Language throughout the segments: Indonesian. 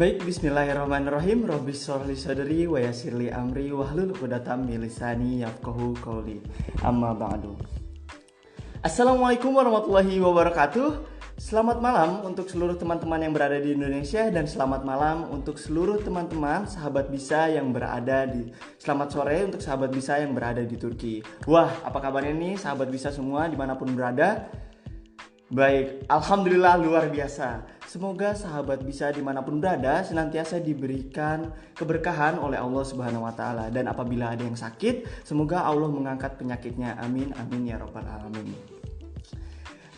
Baik, bismillahirrahmanirrahim. Robbi sholli sadri wa yassirli amri wahlul 'uqdatam min lisani yafqahu qawli. Amma ba'du. Assalamualaikum warahmatullahi wabarakatuh. Selamat malam untuk seluruh teman-teman yang berada di Indonesia dan selamat malam untuk seluruh teman-teman sahabat bisa yang berada di Selamat sore untuk sahabat bisa yang berada di Turki. Wah, apa kabarnya nih sahabat bisa semua dimanapun berada? Baik, alhamdulillah luar biasa. Semoga sahabat bisa dimanapun berada senantiasa diberikan keberkahan oleh Allah Subhanahu Wa Taala. Dan apabila ada yang sakit, semoga Allah mengangkat penyakitnya. Amin, amin ya robbal alamin.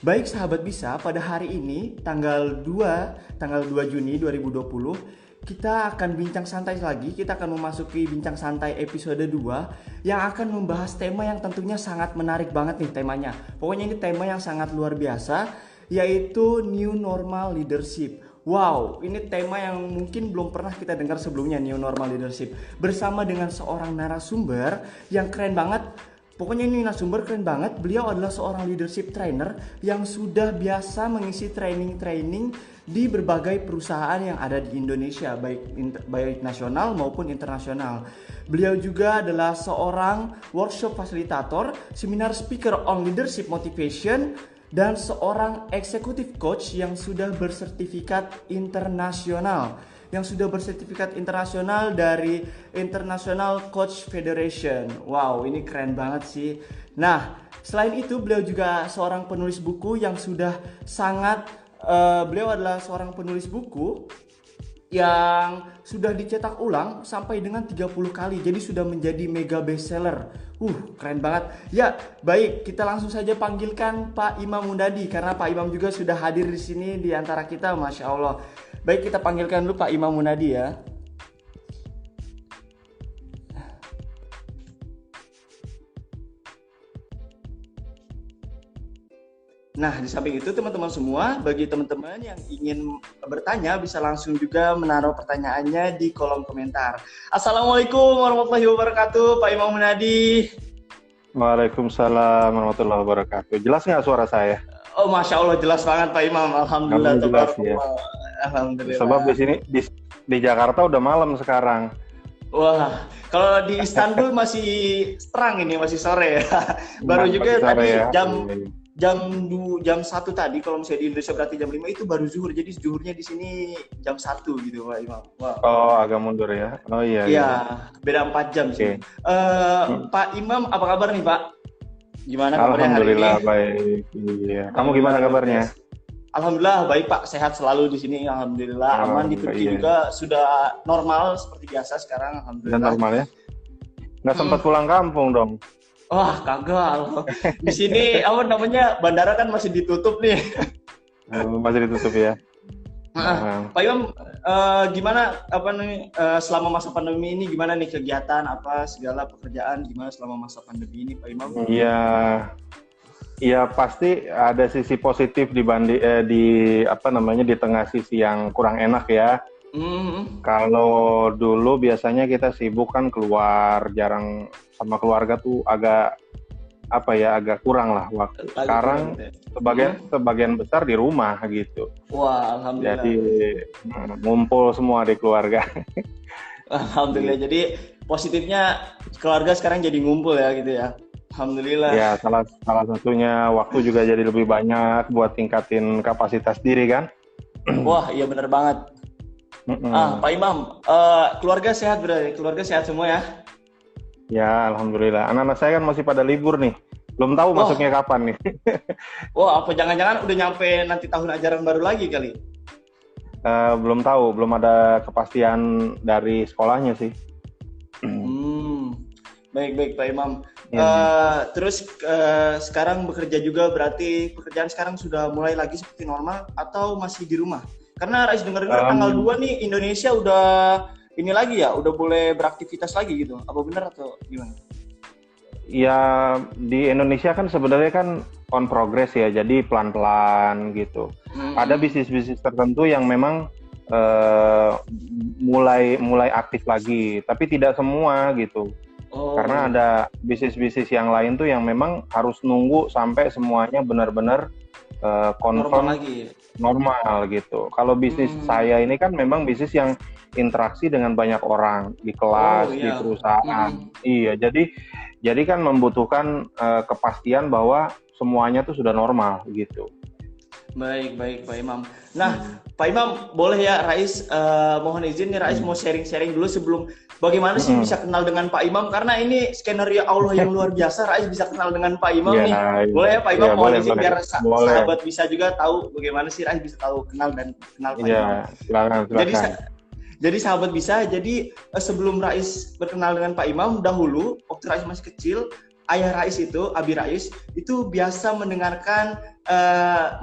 Baik sahabat bisa, pada hari ini tanggal 2 Juni 2020 kita akan bincang santai lagi. Kita akan memasuki bincang santai episode 2 yang akan membahas tema yang tentunya sangat menarik banget nih temanya. Pokoknya ini tema yang sangat luar biasa, yaitu New Normal Leadership. Wow, ini tema yang mungkin belum pernah kita dengar sebelumnya, New Normal Leadership. Bersama dengan seorang narasumber yang keren banget. Pokoknya ini narasumber keren banget. Beliau adalah seorang leadership trainer yang sudah biasa mengisi training-training di berbagai perusahaan yang ada di Indonesia, baik nasional maupun internasional. Beliau juga adalah seorang workshop fasilitator, seminar speaker on leadership motivation, dan seorang executive coach yang sudah bersertifikat internasional. Dari International Coach Federation. Wow, ini keren banget sih. Nah, selain itu beliau juga seorang penulis buku yang sudah beliau adalah seorang penulis buku yang sudah dicetak ulang sampai dengan 30 kali. Jadi sudah menjadi mega bestseller. Keren banget. Ya, baik, kita langsung saja panggilkan Pak Imam Mundadi karena Pak Imam juga sudah hadir di sini di antara kita, Masya Allah. Baik, kita panggilkan dulu Pak Imam Mundadi ya. Nah, di samping itu teman-teman semua, bagi teman-teman yang ingin bertanya bisa langsung juga menaruh pertanyaannya di kolom komentar. Assalamualaikum warahmatullahi wabarakatuh, Pak Imam Mundadi. Waalaikumsalam warahmatullahi wabarakatuh. Jelas nggak suara saya? Oh, Masya Allah, jelas banget Pak Imam. Alhamdulillah. Jelas ya. Alhamdulillah. Sebab di sini di Jakarta udah malam sekarang. Wah, kalau di Istanbul masih terang ini, masih sore ya. Baru juga tadi ya. jam 1 tadi, kalau misalnya di Indonesia berarti jam 5 itu baru zuhur. Jadi zuhurnya di sini jam 1 gitu Pak Imam. Wah. Oh, agak mundur ya. Oh iya. Iya, beda 4 jam sih. Pak Imam, apa kabar nih Pak? Gimana kabarnya hari ini? Alhamdulillah baik. Iya. Kamu gimana kabarnya? Alhamdulillah baik Pak, sehat selalu di sini. Alhamdulillah aman. Di Turki juga sudah normal seperti biasa sekarang. Alhamdulillah. Sudah normal ya? Nggak sempat pulang kampung dong? Wah, kagak. Di sini bandara kan masih ditutup nih. Masih ditutup ya. Pak Imam, gimana selama masa pandemi ini, gimana nih kegiatan segala pekerjaan gimana selama masa pandemi ini Pak Imam? Iya pasti ada sisi positif di tengah sisi yang kurang enak ya. Kalau dulu biasanya kita sibuk kan keluar, jarang sama keluarga tuh agak kurang lah waktu. Sekarang sebagian besar di rumah gitu. Wah, alhamdulillah. Jadi ngumpul semua di keluarga. Alhamdulillah. Jadi positifnya keluarga sekarang jadi ngumpul ya gitu ya. Alhamdulillah. Ya, salah satunya waktu juga jadi lebih banyak buat tingkatin kapasitas diri kan. Wah, iya benar banget. Pak Imam, keluarga sehat berarti? Keluarga sehat semua ya? Ya, alhamdulillah. Anak-anak saya kan masih pada libur nih. Belum tahu masuknya kapan nih. Wah, apa jangan-jangan udah nyampe nanti tahun ajaran baru lagi kali? Belum tahu, belum ada kepastian dari sekolahnya sih. Baik Pak Imam. Terus sekarang bekerja juga, berarti pekerjaan sekarang sudah mulai lagi seperti normal atau masih di rumah? Karena Rais dengar-dengar tanggal 2 nih Indonesia udah ini lagi ya, udah boleh beraktivitas lagi gitu. Apa benar atau gimana? Ya, di Indonesia kan sebenarnya kan on progress ya, jadi pelan-pelan gitu. Ada bisnis-bisnis tertentu yang memang mulai aktif lagi, tapi tidak semua gitu. Karena ada bisnis-bisnis yang lain tuh yang memang harus nunggu sampai semuanya benar-benar confirm normal lagi. Normal gitu. Kalau bisnis saya ini kan memang bisnis yang interaksi dengan banyak orang di kelas, di perusahaan. Iya, jadi kan membutuhkan kepastian bahwa semuanya tuh sudah normal gitu. Baik Pak Imam. Nah, Pak Imam, boleh ya Rais, mohon izin nih Rais mau sharing-sharing dulu sebelum bagaimana sih bisa kenal dengan Pak Imam, karena ini skenario Allah yang luar biasa. Rais bisa kenal dengan Pak Imam nih. Boleh ya Pak Imam, mohon izin biar sahabat bisa juga tahu bagaimana sih Rais bisa tahu kenal Pak Imam. Silakan. Jadi sahabat bisa, sebelum Rais berkenal dengan Pak Imam, dahulu waktu Rais masih kecil, ayah Rais itu, Abi Rais, itu biasa mendengarkan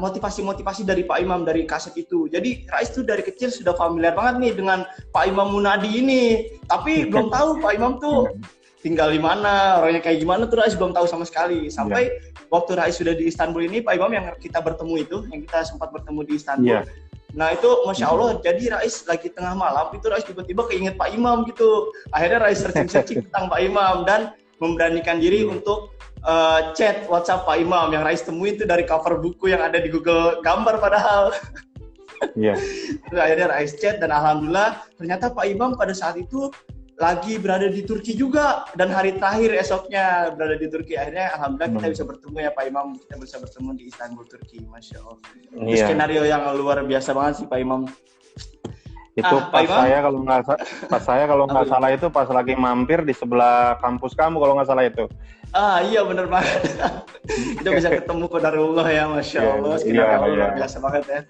motivasi-motivasi dari Pak Imam, dari kaset itu. Jadi Rais tuh dari kecil sudah familiar banget nih dengan Pak Imam Munadi ini. Tapi belum tahu Pak Imam tuh tinggal di mana, orangnya kayak gimana tuh Rais belum tahu sama sekali. Sampai waktu Rais sudah di Istanbul ini, Pak Imam yang kita bertemu itu, yang kita sempat bertemu di Istanbul. Nah itu Masya Allah, jadi Rais lagi tengah malam, itu Rais tiba-tiba keinget Pak Imam gitu. Akhirnya Rais searching tentang Pak Imam dan memberanikan diri untuk chat WhatsApp Pak Imam yang Rais temuin itu dari cover buku yang ada di Google Gambar padahal. Akhirnya Rais chat dan alhamdulillah ternyata Pak Imam pada saat itu lagi berada di Turki juga, dan hari terakhir esoknya berada di Turki. Akhirnya alhamdulillah kita bisa bertemu ya Pak Imam, kita bisa bertemu di Istanbul, Turki. Masya Allah. Itu skenario yang luar biasa banget sih Pak Imam. Itu pas saya kalau nggak salah itu pas lagi mampir di sebelah kampus kamu kalau nggak salah itu. Iya benar banget. Kita bisa ketemu qadarullah ya, Masya Allah. Skenario luar biasa banget ya.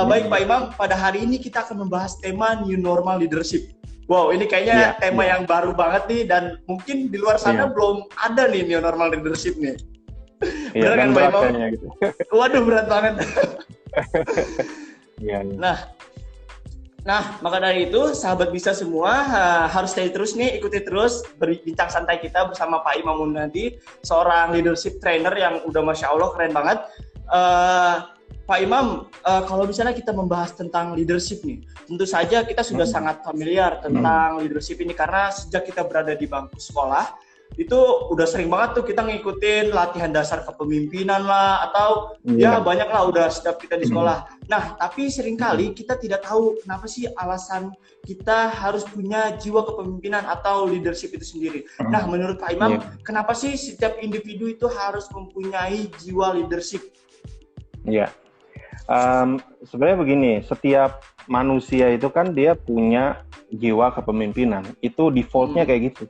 Baik Pak Imam, pada hari ini kita akan membahas tema New Normal Leadership. Wow, ini kayaknya tema yang baru banget nih, dan mungkin di luar sana belum ada nih New Normal Leadership nih. Benar kan Pak Imam? Gitu. Waduh, berat banget. Nah, maka dari itu sahabat bisa semua harus stay terus nih, ikuti terus berbincang santai kita bersama Pak Imam Munadi, seorang leadership trainer yang udah Masya Allah keren banget. Pak Imam, kalau misalnya kita membahas tentang leadership nih, tentu saja kita sudah sangat familiar tentang leadership ini karena sejak kita berada di bangku sekolah, itu udah sering banget tuh kita ngikutin latihan dasar kepemimpinan lah, atau ya banyak lah udah setiap kita di sekolah. Nah, tapi seringkali kita tidak tahu kenapa sih alasan kita harus punya jiwa kepemimpinan atau leadership itu sendiri. Nah, menurut Pak Imam, kenapa sih setiap individu itu harus mempunyai jiwa leadership? Sebenarnya begini, setiap manusia itu kan dia punya jiwa kepemimpinan. Itu defaultnya kayak gitu.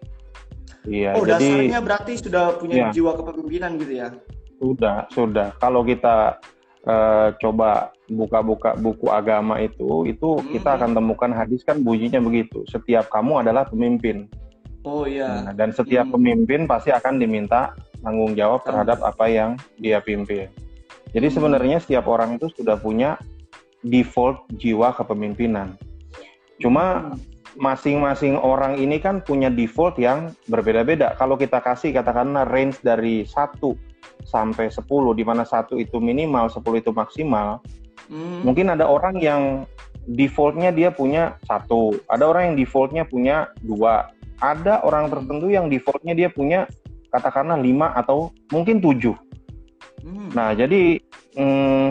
Dasarnya berarti sudah punya jiwa kepemimpinan gitu ya? Sudah. Kalau kita coba buka-buka buku agama itu kita akan temukan hadis kan bunyinya begitu. Setiap kamu adalah pemimpin. Dan setiap pemimpin pasti akan diminta tanggung jawab terhadap apa yang dia pimpin. Jadi sebenarnya setiap orang itu sudah punya default jiwa kepemimpinan. Cuma masing-masing orang ini kan punya default yang berbeda-beda. Kalau kita kasih katakanlah range dari 1 sampai 10, di mana 1 itu minimal, 10 itu maksimal. Mungkin ada orang yang defaultnya dia punya 1, ada orang yang defaultnya punya 2, ada orang tertentu yang defaultnya dia punya katakanlah 5 atau mungkin 7. Nah, jadi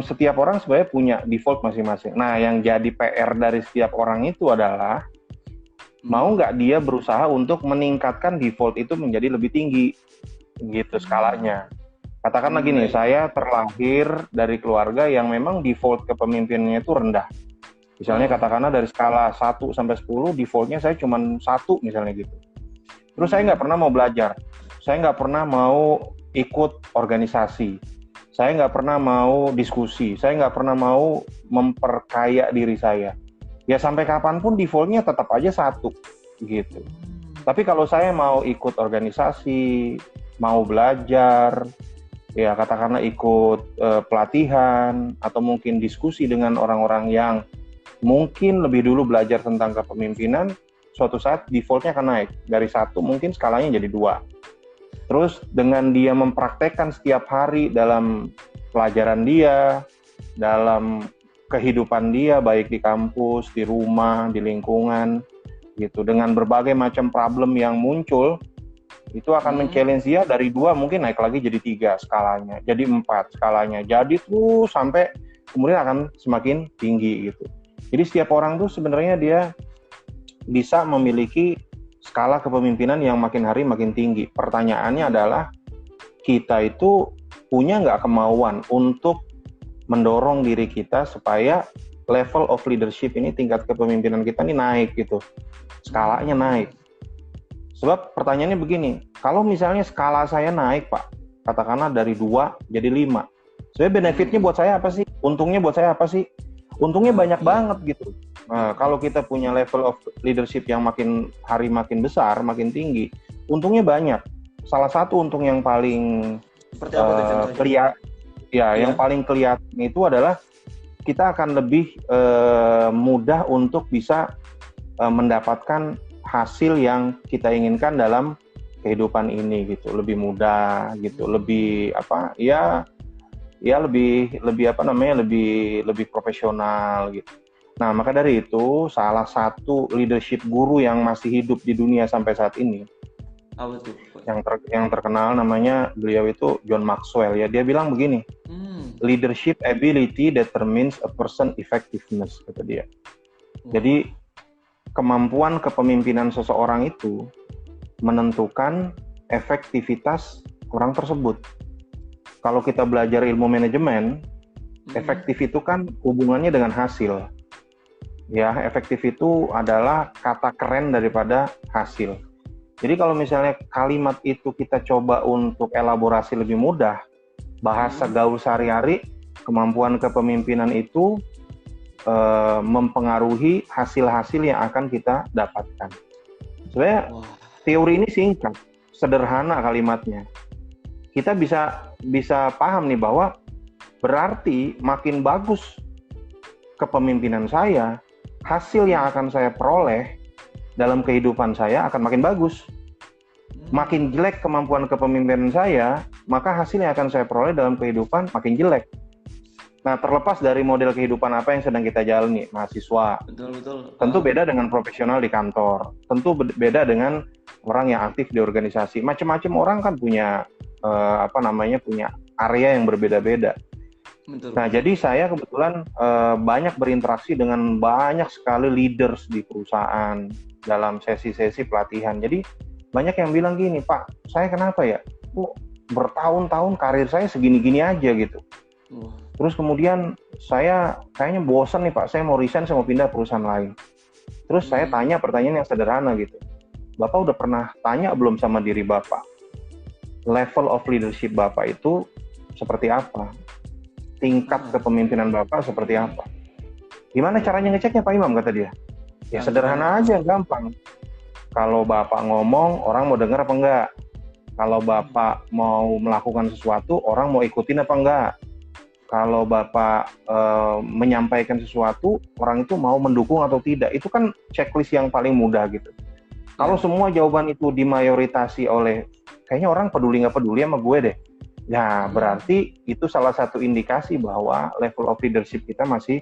setiap orang sebenarnya punya default masing-masing. Nah, yang jadi PR dari setiap orang itu adalah mau nggak dia berusaha untuk meningkatkan default itu menjadi lebih tinggi, gitu skalanya. Katakanlah gini, saya terlahir dari keluarga yang memang default kepemimpinannya itu rendah. Misalnya katakanlah dari skala 1 sampai 10, defaultnya saya cuma 1 misalnya gitu. Terus saya nggak pernah mau belajar, saya nggak pernah mau ikut organisasi, saya nggak pernah mau diskusi, saya nggak pernah mau memperkaya diri saya. Ya sampai kapanpun defaultnya tetap aja 1 gitu. Tapi kalau saya mau ikut organisasi, mau belajar, ya katakanlah ikut pelatihan atau mungkin diskusi dengan orang-orang yang mungkin lebih dulu belajar tentang kepemimpinan, suatu saat defaultnya akan naik dari 1 mungkin skalanya jadi 2. Terus dengan dia mempraktekkan setiap hari dalam pelajaran dia, dalam kehidupan dia, baik di kampus, di rumah, di lingkungan, gitu. Dengan berbagai macam problem yang muncul, Itu akan men-challenge dia dari 2 mungkin naik lagi jadi 3 skalanya, jadi 4 skalanya, jadi terus sampai kemudian akan semakin tinggi gitu. Jadi setiap orang tuh sebenarnya dia bisa memiliki skala kepemimpinan yang makin hari makin tinggi. Pertanyaannya adalah kita itu punya nggak kemauan untuk mendorong diri kita supaya level of leadership ini, tingkat kepemimpinan kita ini naik gitu, skalanya naik. Sebab pertanyaannya begini, kalau misalnya skala saya naik Pak, katakanlah dari 2 jadi 5, sebenarnya benefitnya buat saya apa sih? Untungnya buat saya apa sih? Untungnya banyak banget gitu. Nah, kalau kita punya level of leadership yang makin hari makin besar, makin tinggi, untungnya banyak. Salah satu untung yang paling yang paling kelihatan itu adalah kita akan lebih mudah untuk bisa mendapatkan hasil yang kita inginkan dalam kehidupan ini gitu, lebih mudah gitu, lebih lebih profesional gitu. Nah, maka dari itu salah satu leadership guru yang masih hidup di dunia sampai saat ini, yang terkenal namanya, beliau itu John Maxwell ya, dia bilang begini, leadership ability determines a person effectiveness, kata dia. Jadi kemampuan kepemimpinan seseorang itu menentukan efektivitas orang tersebut. Kalau kita belajar ilmu manajemen, efektif itu kan hubungannya dengan hasil. Ya, efektif itu adalah kata keren daripada hasil. Jadi kalau misalnya kalimat itu kita coba untuk elaborasi lebih mudah, bahasa gaul sehari-hari, kemampuan kepemimpinan itu mempengaruhi hasil-hasil yang akan kita dapatkan. Sebenarnya teori ini singkat, sederhana kalimatnya. Kita bisa paham nih bahwa berarti makin bagus kepemimpinan saya, hasil yang akan saya peroleh dalam kehidupan saya akan makin bagus. Makin jelek kemampuan kepemimpinan saya, maka hasil yang akan saya peroleh dalam kehidupan makin jelek. Nah, terlepas dari model kehidupan apa yang sedang kita jalani, mahasiswa. Betul. Tentu beda dengan profesional di kantor. Tentu beda dengan orang yang aktif di organisasi. Macam-macam orang kan punya punya area yang berbeda-beda. Betul. Nah, jadi saya kebetulan banyak berinteraksi dengan banyak sekali leaders di perusahaan dalam sesi-sesi pelatihan. Jadi banyak yang bilang gini, Pak, saya kenapa ya? Bertahun-tahun karir saya segini-gini aja gitu. Terus kemudian saya kayaknya bosan nih Pak, saya mau resign, saya mau pindah perusahaan lain. Terus saya tanya pertanyaan yang sederhana gitu. Bapak udah pernah tanya belum sama diri Bapak? Level of leadership Bapak itu seperti apa? Tingkat kepemimpinan Bapak seperti apa? Gimana caranya ngeceknya Pak Imam, kata dia? Ya sederhana aja, gampang. Kalau Bapak ngomong, orang mau dengar apa enggak? Kalau Bapak mau melakukan sesuatu, orang mau ikutin apa enggak? Kalau Bapak menyampaikan sesuatu, orang itu mau mendukung atau tidak. Itu kan checklist yang paling mudah gitu. Kalau semua jawaban itu dimayoritasi oleh, kayaknya orang peduli nggak peduli sama gue deh. Ya, berarti itu salah satu indikasi bahwa level of leadership kita masih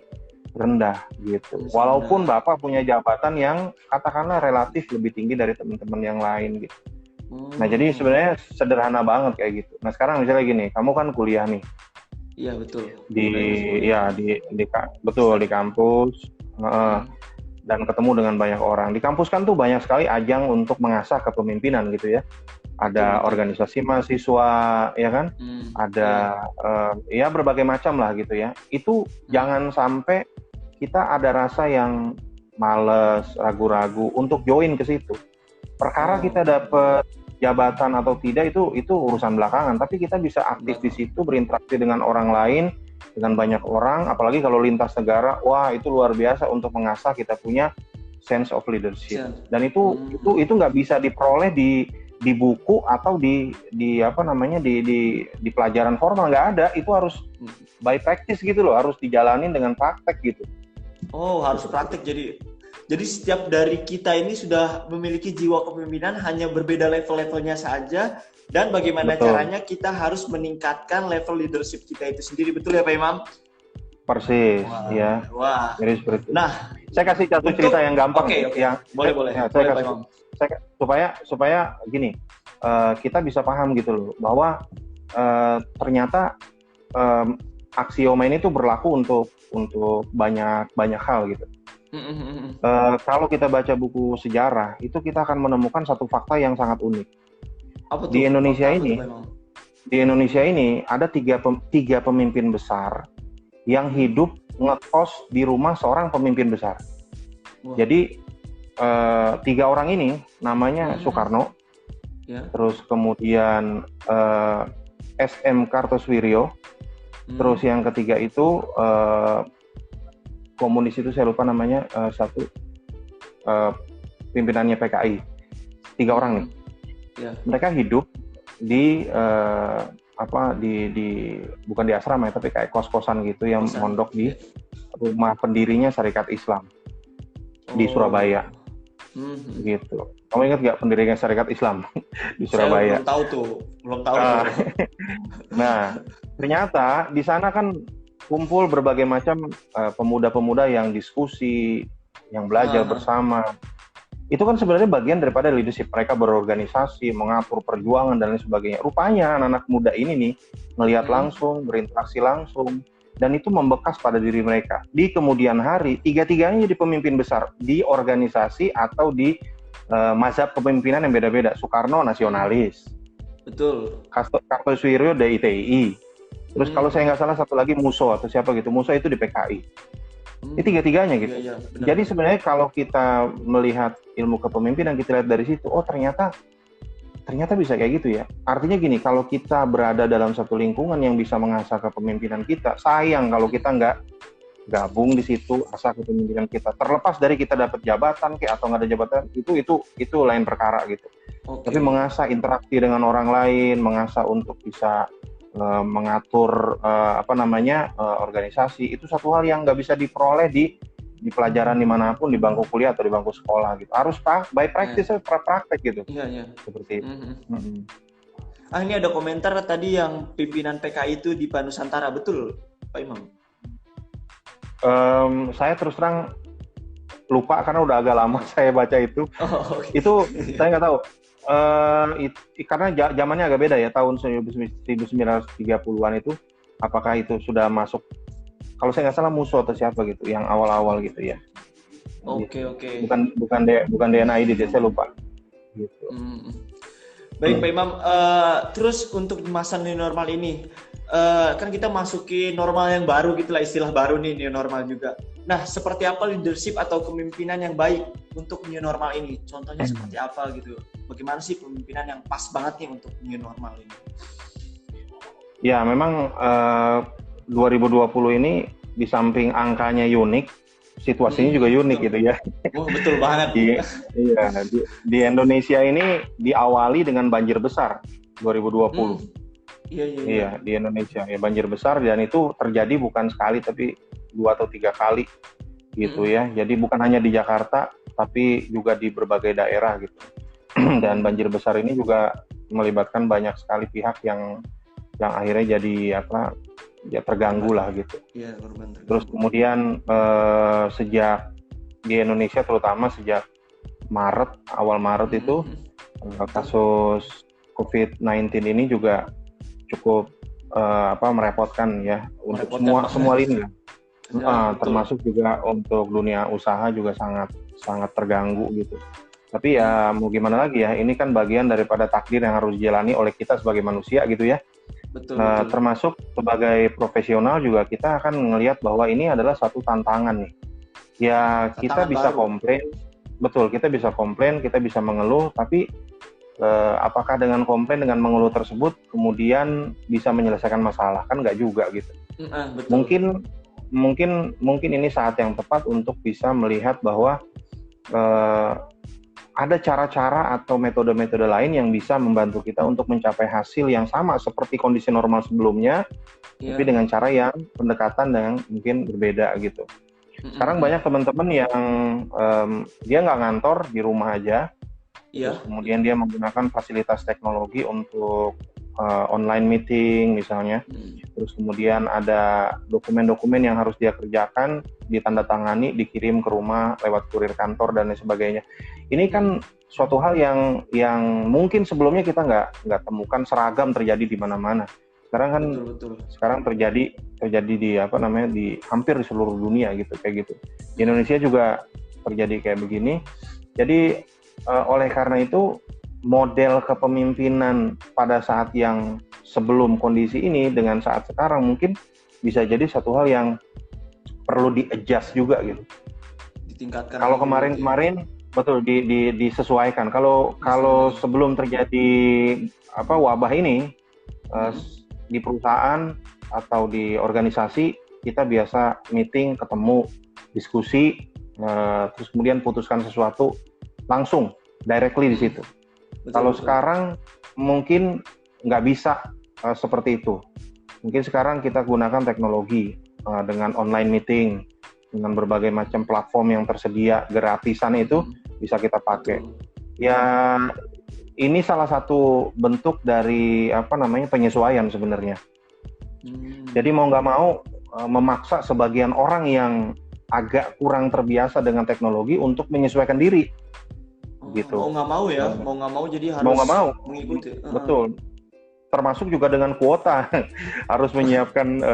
rendah gitu. Walaupun Bapak punya jabatan yang katakanlah relatif lebih tinggi dari teman-teman yang lain gitu. Nah, jadi sebenarnya sederhana banget kayak gitu. Nah, sekarang misalnya gini, kamu kan kuliah nih. Iya, betul. Betul di kampus. Dan ketemu dengan banyak orang. Di kampus kan tuh banyak sekali ajang untuk mengasah kepemimpinan gitu ya. Ada organisasi mahasiswa, ya kan? Ada berbagai macam lah gitu ya. Itu jangan sampai kita ada rasa yang males, ragu-ragu untuk join ke situ. Perkara kita dapat jabatan atau tidak itu urusan belakangan, tapi kita bisa aktif di situ, berinteraksi dengan orang lain, dengan banyak orang, apalagi kalau lintas negara, wah itu luar biasa untuk mengasah kita punya sense of leadership. Dan itu nggak bisa diperoleh di buku atau di pelajaran formal, nggak ada. Itu harus by practice gitu loh, harus dijalanin dengan praktek gitu. Oh, harus praktek. Jadi setiap dari kita ini sudah memiliki jiwa kepemimpinan, hanya berbeda level-levelnya saja, dan bagaimana caranya kita harus meningkatkan level leadership kita itu sendiri. Betul ya Pak Imam? Persis, ya. Wah. Jadi seperti itu. Nah, saya kasih satu cerita yang gampang. Oke. Ya, boleh. supaya gini, kita bisa paham gitu loh bahwa ternyata aksioma ini tuh berlaku untuk banyak hal gitu. Kalau kita baca buku sejarah itu kita akan menemukan satu fakta yang sangat unik. Apa tuh? Di Indonesia ini ada tiga pemimpin besar yang hidup ngekos di rumah seorang pemimpin besar. Wow. Jadi 3 orang ini namanya Soekarno, terus kemudian SM Kartosuwiryo, terus yang ketiga itu komunis itu saya lupa namanya, pimpinannya PKI. 3 orang nih. Mereka hidup di bukan di asrama ya, tapi kayak kos-kosan gitu yang mondok di rumah pendirinya Sarekat Islam di Surabaya. Gitu. Kamu ingat nggak pendirinya Sarekat Islam di Surabaya? Saya belum tahu. Nah, ternyata di sana kan kumpul berbagai macam pemuda-pemuda yang diskusi, yang belajar bersama. Itu kan sebenarnya bagian daripada leadership, mereka berorganisasi, mengatur perjuangan dan lain sebagainya. Rupanya anak-anak muda ini nih melihat langsung, berinteraksi langsung, dan itu membekas pada diri mereka. Di kemudian hari, 3-tiganya jadi pemimpin besar di organisasi atau di mazhab kepemimpinan yang beda-beda. Soekarno nasionalis, betul. Kartosuwiryo DITI. Terus kalau saya nggak salah satu lagi Musso atau siapa gitu, Musso itu di PKI. Ini 3-tiganya gitu. Iya, jadi sebenarnya kalau kita melihat ilmu kepemimpinan, kita lihat dari situ, oh ternyata bisa kayak gitu ya. Artinya gini, kalau kita berada dalam satu lingkungan yang bisa mengasah kepemimpinan kita, sayang kalau kita nggak gabung di situ, asah kepemimpinan kita. Terlepas dari kita dapat jabatan atau nggak ada jabatan, itu lain perkara gitu. Tapi mengasah interaksi dengan orang lain, mengasah untuk bisa mengatur organisasi, itu satu hal yang nggak bisa diperoleh di pelajaran dimanapun, di bangku kuliah atau di bangku sekolah gitu. Harus by practice, praktek gitu. Iya. Seperti itu. Ini ada komentar tadi yang pimpinan PKI itu di Nusantara, betul Pak Imam? Saya terus terang lupa karena udah agak lama saya baca itu. Itu saya nggak tahu. Karena zamannya agak beda ya, tahun 1930-an itu, apakah itu sudah masuk, kalau saya nggak salah Musso atau siapa gitu yang awal-awal gitu ya. Oke. Bukan DNAID, saya lupa gitu. Baik Pak Imam, terus untuk masa new normal ini kan kita masuki normal yang baru gitulah, istilah baru nih, new normal juga. Nah, seperti apa leadership atau kepemimpinan yang baik untuk new normal ini? Contohnya seperti apa gitu? Bagaimana sih kepemimpinan yang pas banget nih untuk new normal ini? Ya, memang 2020 ini di samping angkanya unik, situasinya juga unik gitu ya. Betul banget. Di Indonesia ini diawali dengan banjir besar 2020. Iya, di Indonesia ya banjir besar, dan itu terjadi bukan sekali tapi 2 atau 3 kali gitu ya. Jadi bukan hanya di Jakarta tapi juga di berbagai daerah gitu. Dan banjir besar ini juga melibatkan banyak sekali pihak yang akhirnya jadi terganggu lah gitu. Iya, korban terganggu. Terus kemudian sejak di Indonesia terutama sejak awal Maret itu kasus COVID-19 ini juga cukup merepotkan ya untuk semua lini. Termasuk juga untuk dunia usaha juga sangat terganggu gitu. Tapi ya mau gimana lagi ya, ini kan bagian daripada takdir yang harus dijalani oleh kita sebagai manusia gitu ya. Betul. Termasuk sebagai profesional juga kita akan melihat bahwa ini adalah satu tantangan nih. Ya kita bisa komplain, betul, kita bisa komplain, kita bisa mengeluh, tapi apakah dengan komplain, dengan mengeluh tersebut kemudian bisa menyelesaikan masalah? Kan nggak juga gitu. Betul. Mungkin ini saat yang tepat untuk bisa melihat bahwa ada cara-cara atau metode-metode lain yang bisa membantu kita untuk mencapai hasil yang sama seperti kondisi normal sebelumnya, tapi dengan cara yang pendekatan yang mungkin berbeda gitu. Sekarang banyak teman-teman yang dia nggak ngantor, di rumah aja. Kemudian dia menggunakan fasilitas teknologi untuk online meeting misalnya. Terus kemudian ada dokumen-dokumen yang harus dia kerjakan, ditandatangani, dikirim ke rumah lewat kurir kantor dan lain sebagainya. Ini kan suatu hal yang mungkin sebelumnya kita nggak temukan seragam terjadi di mana-mana. Sekarang kan betul. Sekarang terjadi di apa namanya di hampir di seluruh dunia gitu kayak gitu. Di Indonesia juga terjadi kayak begini. Jadi oleh karena itu model kepemimpinan pada saat yang sebelum kondisi ini dengan saat sekarang mungkin bisa jadi satu hal yang perlu di-adjust juga gitu. Ditingkatkan. Kalau kemarin betul disesuaikan. Kalau sebelum terjadi wabah ini di perusahaan atau di organisasi kita biasa meeting, ketemu, diskusi, terus kemudian putuskan sesuatu langsung directly di situ. Kalau sekarang mungkin nggak bisa seperti itu. Mungkin sekarang kita gunakan teknologi dengan online meeting, dengan berbagai macam platform yang tersedia gratisan itu bisa kita pakai. Ya ini salah satu bentuk dari penyesuaian sebenarnya. Jadi mau nggak mau memaksa sebagian orang yang agak kurang terbiasa dengan teknologi untuk menyesuaikan diri. Gitu. Mau nggak mau ya, mau nggak mau jadi harus mengikuti. Betul. Termasuk juga dengan kuota harus menyiapkan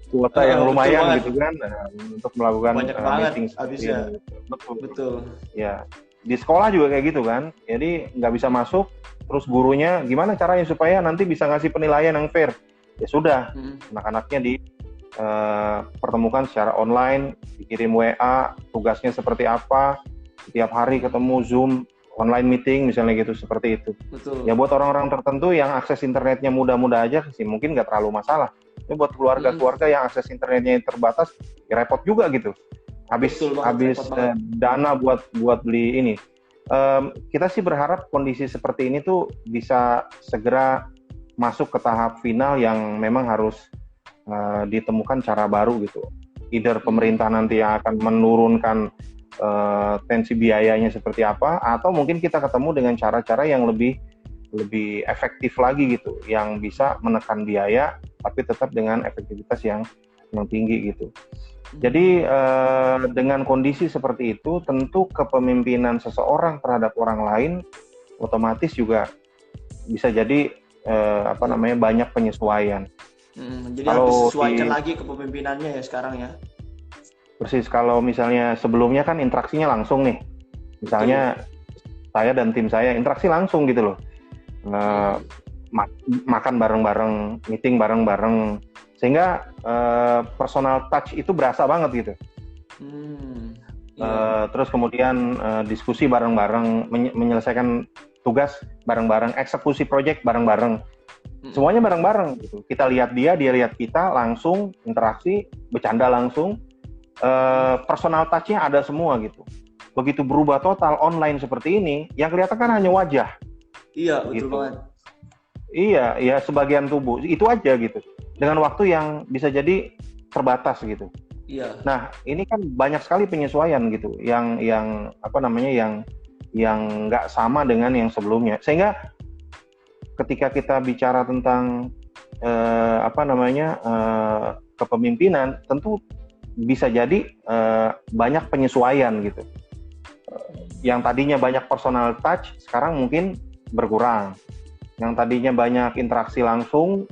kuota yang lumayan gitu kan untuk melakukan meeting. Habisnya. Betul. Ya. Di sekolah juga kayak gitu kan, jadi nggak bisa masuk, terus gurunya gimana caranya supaya nanti bisa ngasih penilaian yang fair? Ya sudah, anak-anaknya pertemukan secara online, dikirim WA, tugasnya seperti apa, setiap hari ketemu Zoom, online meeting misalnya gitu, seperti itu. Betul. Ya buat orang-orang tertentu yang akses internetnya mudah-mudah aja sih mungkin nggak terlalu masalah. Ini buat keluarga-keluarga yang akses internetnya terbatas, ya repot juga gitu. Habis dana buat beli ini. Kita sih berharap kondisi seperti ini tuh bisa segera masuk ke tahap final yang memang harus ditemukan cara baru gitu. Either pemerintah nanti yang akan menurunkan tensi biayanya seperti apa, atau mungkin kita ketemu dengan cara-cara yang lebih efektif lagi gitu, yang bisa menekan biaya tapi tetap dengan efektivitas yang tinggi gitu. Jadi dengan kondisi seperti itu, tentu kepemimpinan seseorang terhadap orang lain otomatis juga bisa jadi banyak penyesuaian. Jadi harus disesuaikan lagi kepemimpinannya ya sekarang ya. Persis, kalau misalnya sebelumnya kan interaksinya langsung nih, misalnya saya dan tim saya interaksi langsung gitu loh, makan bareng-bareng, meeting bareng-bareng, sehingga personal touch itu berasa banget gitu. Terus kemudian diskusi bareng-bareng, menyelesaikan tugas bareng-bareng, eksekusi project bareng-bareng, semuanya bareng-bareng gitu. Kita lihat dia lihat kita, langsung interaksi, bercanda langsung, personal touch-nya ada semua gitu. Begitu berubah total online seperti ini, yang kelihatan kan hanya wajah. Iya, betul gitu. banget. Iya, ya sebagian tubuh itu aja gitu. Dengan waktu yang bisa jadi terbatas gitu. Iya. Nah, ini kan banyak sekali penyesuaian gitu, yang nggak sama dengan yang sebelumnya. Sehingga ketika kita bicara tentang kepemimpinan, tentu bisa jadi banyak penyesuaian gitu. Yang tadinya banyak personal touch, sekarang mungkin berkurang. Yang tadinya banyak interaksi langsung,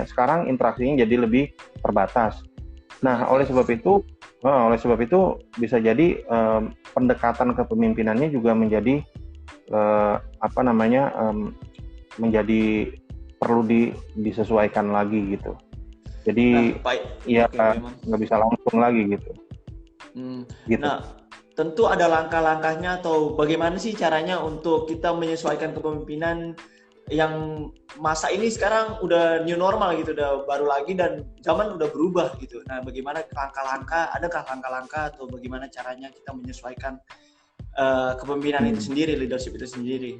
sekarang interaksinya jadi lebih terbatas. Nah, oleh sebab itu bisa jadi pendekatan kepemimpinannya juga menjadi menjadi perlu disesuaikan lagi gitu. Jadi nggak bisa langsung lagi gitu. Gitu. Nah, tentu ada langkah-langkahnya atau bagaimana sih caranya untuk kita menyesuaikan kepemimpinan yang masa ini sekarang udah new normal gitu, udah baru lagi dan zaman udah berubah gitu. Nah, bagaimana adakah langkah-langkah atau bagaimana caranya kita menyesuaikan kepemimpinan itu sendiri, leadership itu sendiri?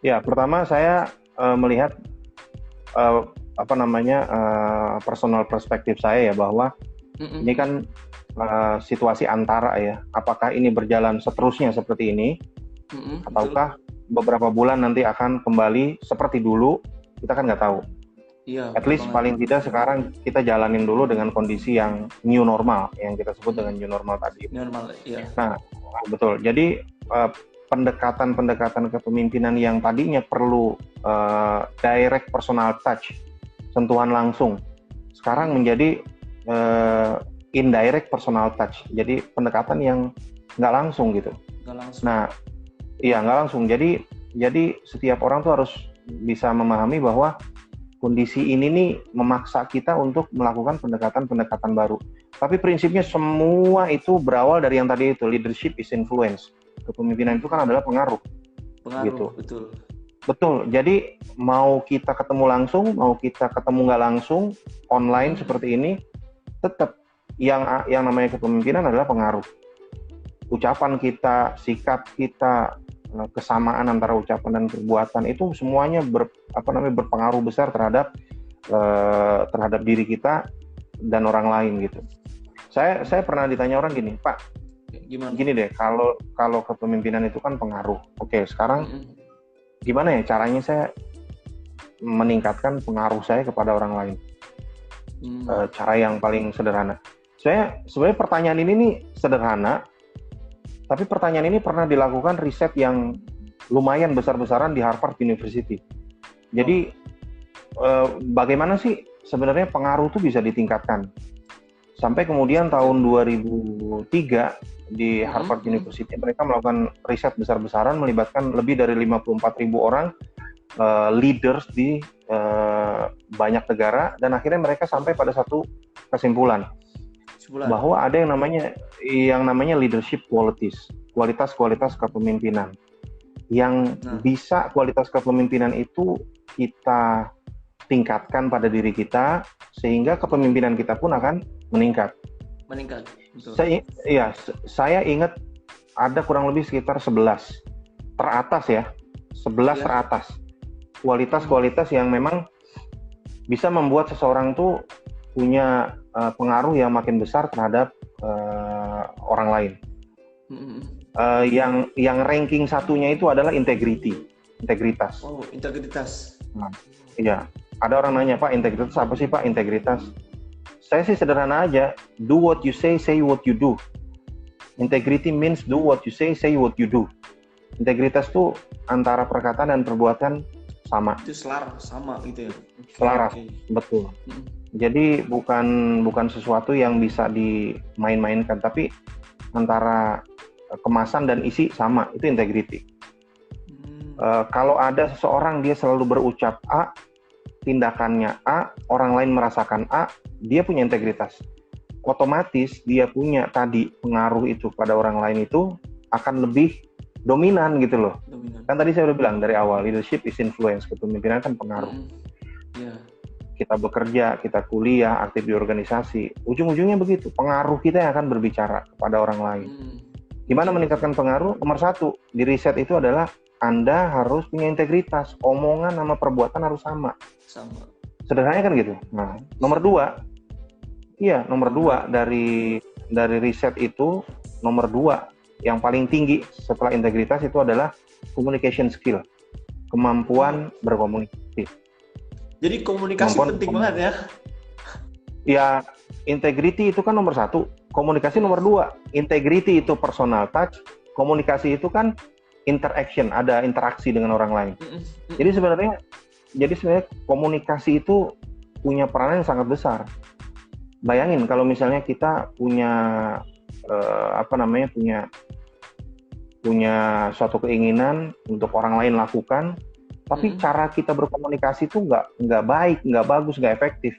Ya, pertama saya melihat personal perspektif saya ya, bahwa ini kan situasi antara ya, apakah ini berjalan seterusnya seperti ini, ataukah beberapa bulan nanti akan kembali seperti dulu, kita kan nggak tahu. Iya. At least paling tidak sekarang kita jalanin dulu dengan kondisi yang new normal, yang kita sebut dengan new normal tadi. Normal, iya. Nah, Betul. Jadi pendekatan-pendekatan kepemimpinan yang tadinya perlu direct personal touch, sentuhan langsung, sekarang menjadi indirect personal touch. Jadi pendekatan yang nggak langsung gitu. Nggak langsung. Nah, iya nggak langsung. Jadi setiap orang tuh harus bisa memahami bahwa kondisi ini nih memaksa kita untuk melakukan pendekatan-pendekatan baru. Tapi prinsipnya semua itu berawal dari yang tadi itu, leadership is influence. Kepemimpinan itu kan adalah pengaruh. Pengaruh, gitu. Betul. Betul. Jadi mau kita ketemu langsung, mau kita ketemu nggak langsung, online seperti ini, tetap yang namanya kepemimpinan adalah pengaruh. Ucapan kita, sikap kita, kesamaan antara ucapan dan perbuatan itu semuanya berpengaruh besar terhadap diri kita dan orang lain gitu. Saya pernah ditanya orang gini, Pak, gimana? Gini deh, kalau kepemimpinan itu kan pengaruh. Oke, sekarang gimana ya caranya saya meningkatkan pengaruh saya kepada orang lain? Cara yang paling sederhana. Sebenarnya pertanyaan ini nih sederhana, tapi pertanyaan ini pernah dilakukan riset yang lumayan besar-besaran di Harvard University. Jadi bagaimana sih sebenarnya pengaruh itu bisa ditingkatkan? Sampai kemudian tahun 2003 di Harvard University mereka melakukan riset besar-besaran melibatkan lebih dari 54.000 orang leaders di banyak negara, dan akhirnya mereka sampai pada satu kesimpulan bahwa ada yang namanya leadership qualities, kualitas kepemimpinan yang bisa kualitas kepemimpinan itu kita tingkatkan pada diri kita sehingga kepemimpinan kita pun akan meningkat. Betul. Saya ingat ada kurang lebih sekitar 11 teratas ya, 11 teratas kualitas yang memang bisa membuat seseorang tuh punya pengaruh yang makin besar terhadap orang lain. Yang ranking satunya itu adalah integritas. Oh, integritas. Nah, iya. Ada orang nanya, Pak, integritas apa sih, Pak? Integritas. Saya sih sederhana aja. Do what you say what you do. Integrity means do what you say what you do. Integritas tuh antara perkataan dan perbuatan sama. Itu selaras, sama gitu ya? Selaras, betul. Jadi bukan sesuatu yang bisa dimain-mainkan, tapi antara kemasan dan isi sama, itu integrity. Kalau ada seseorang dia selalu berucap A, tindakannya A, orang lain merasakan A, dia punya integritas. Otomatis dia punya tadi pengaruh itu pada orang lain itu akan lebih dominan gitu loh. Kan tadi saya udah bilang dari awal, leadership is influence, kepemimpinan kan pengaruh. Kita bekerja, kita kuliah, aktif di organisasi, ujung-ujungnya begitu, pengaruh kita yang akan berbicara kepada orang lain. Gimana meningkatkan pengaruh? Nomor satu, di riset itu adalah Anda harus punya integritas, omongan sama perbuatan harus sama. Sederhananya kan gitu. Nah, nomor dua dari riset itu, nomor dua yang paling tinggi setelah integritas itu adalah communication skill, kemampuan berkomunikasi. Jadi komunikasi penting banget ya? Ya, integrity itu kan nomor satu, komunikasi nomor dua. Integrity itu personal touch, komunikasi itu kan interaction, ada interaksi dengan orang lain. Jadi sebenarnya komunikasi itu punya peranan yang sangat besar. Bayangin kalau misalnya kita punya punya suatu keinginan untuk orang lain lakukan, tapi cara kita berkomunikasi itu nggak baik, nggak bagus, nggak efektif.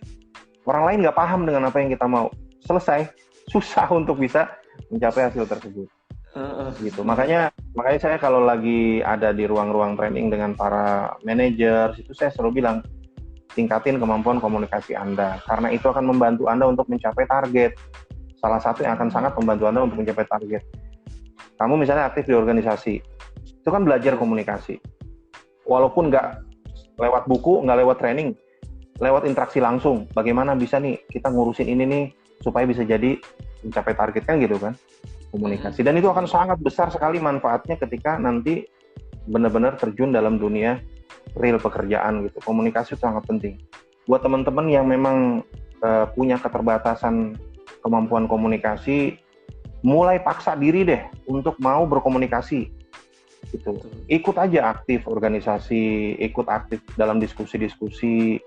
Orang lain nggak paham dengan apa yang kita mau. Selesai, susah untuk bisa mencapai hasil tersebut. Gitu. Makanya saya kalau lagi ada di ruang-ruang training dengan para manajer, itu saya selalu bilang, tingkatin kemampuan komunikasi Anda, karena itu akan membantu Anda untuk mencapai target. Salah satu yang akan sangat membantu Anda untuk mencapai target. Kamu misalnya aktif di organisasi, itu kan belajar komunikasi. Walaupun nggak lewat buku, nggak lewat training, lewat interaksi langsung. Bagaimana bisa nih kita ngurusin ini nih supaya bisa jadi mencapai target kan gitu kan, komunikasi. Dan itu akan sangat besar sekali manfaatnya ketika nanti benar-benar terjun dalam dunia real pekerjaan gitu. Komunikasi itu sangat penting. Buat teman-teman yang memang punya keterbatasan kemampuan komunikasi, mulai paksa diri deh untuk mau berkomunikasi gitu. Ikut aja aktif organisasi, ikut aktif dalam diskusi-diskusi,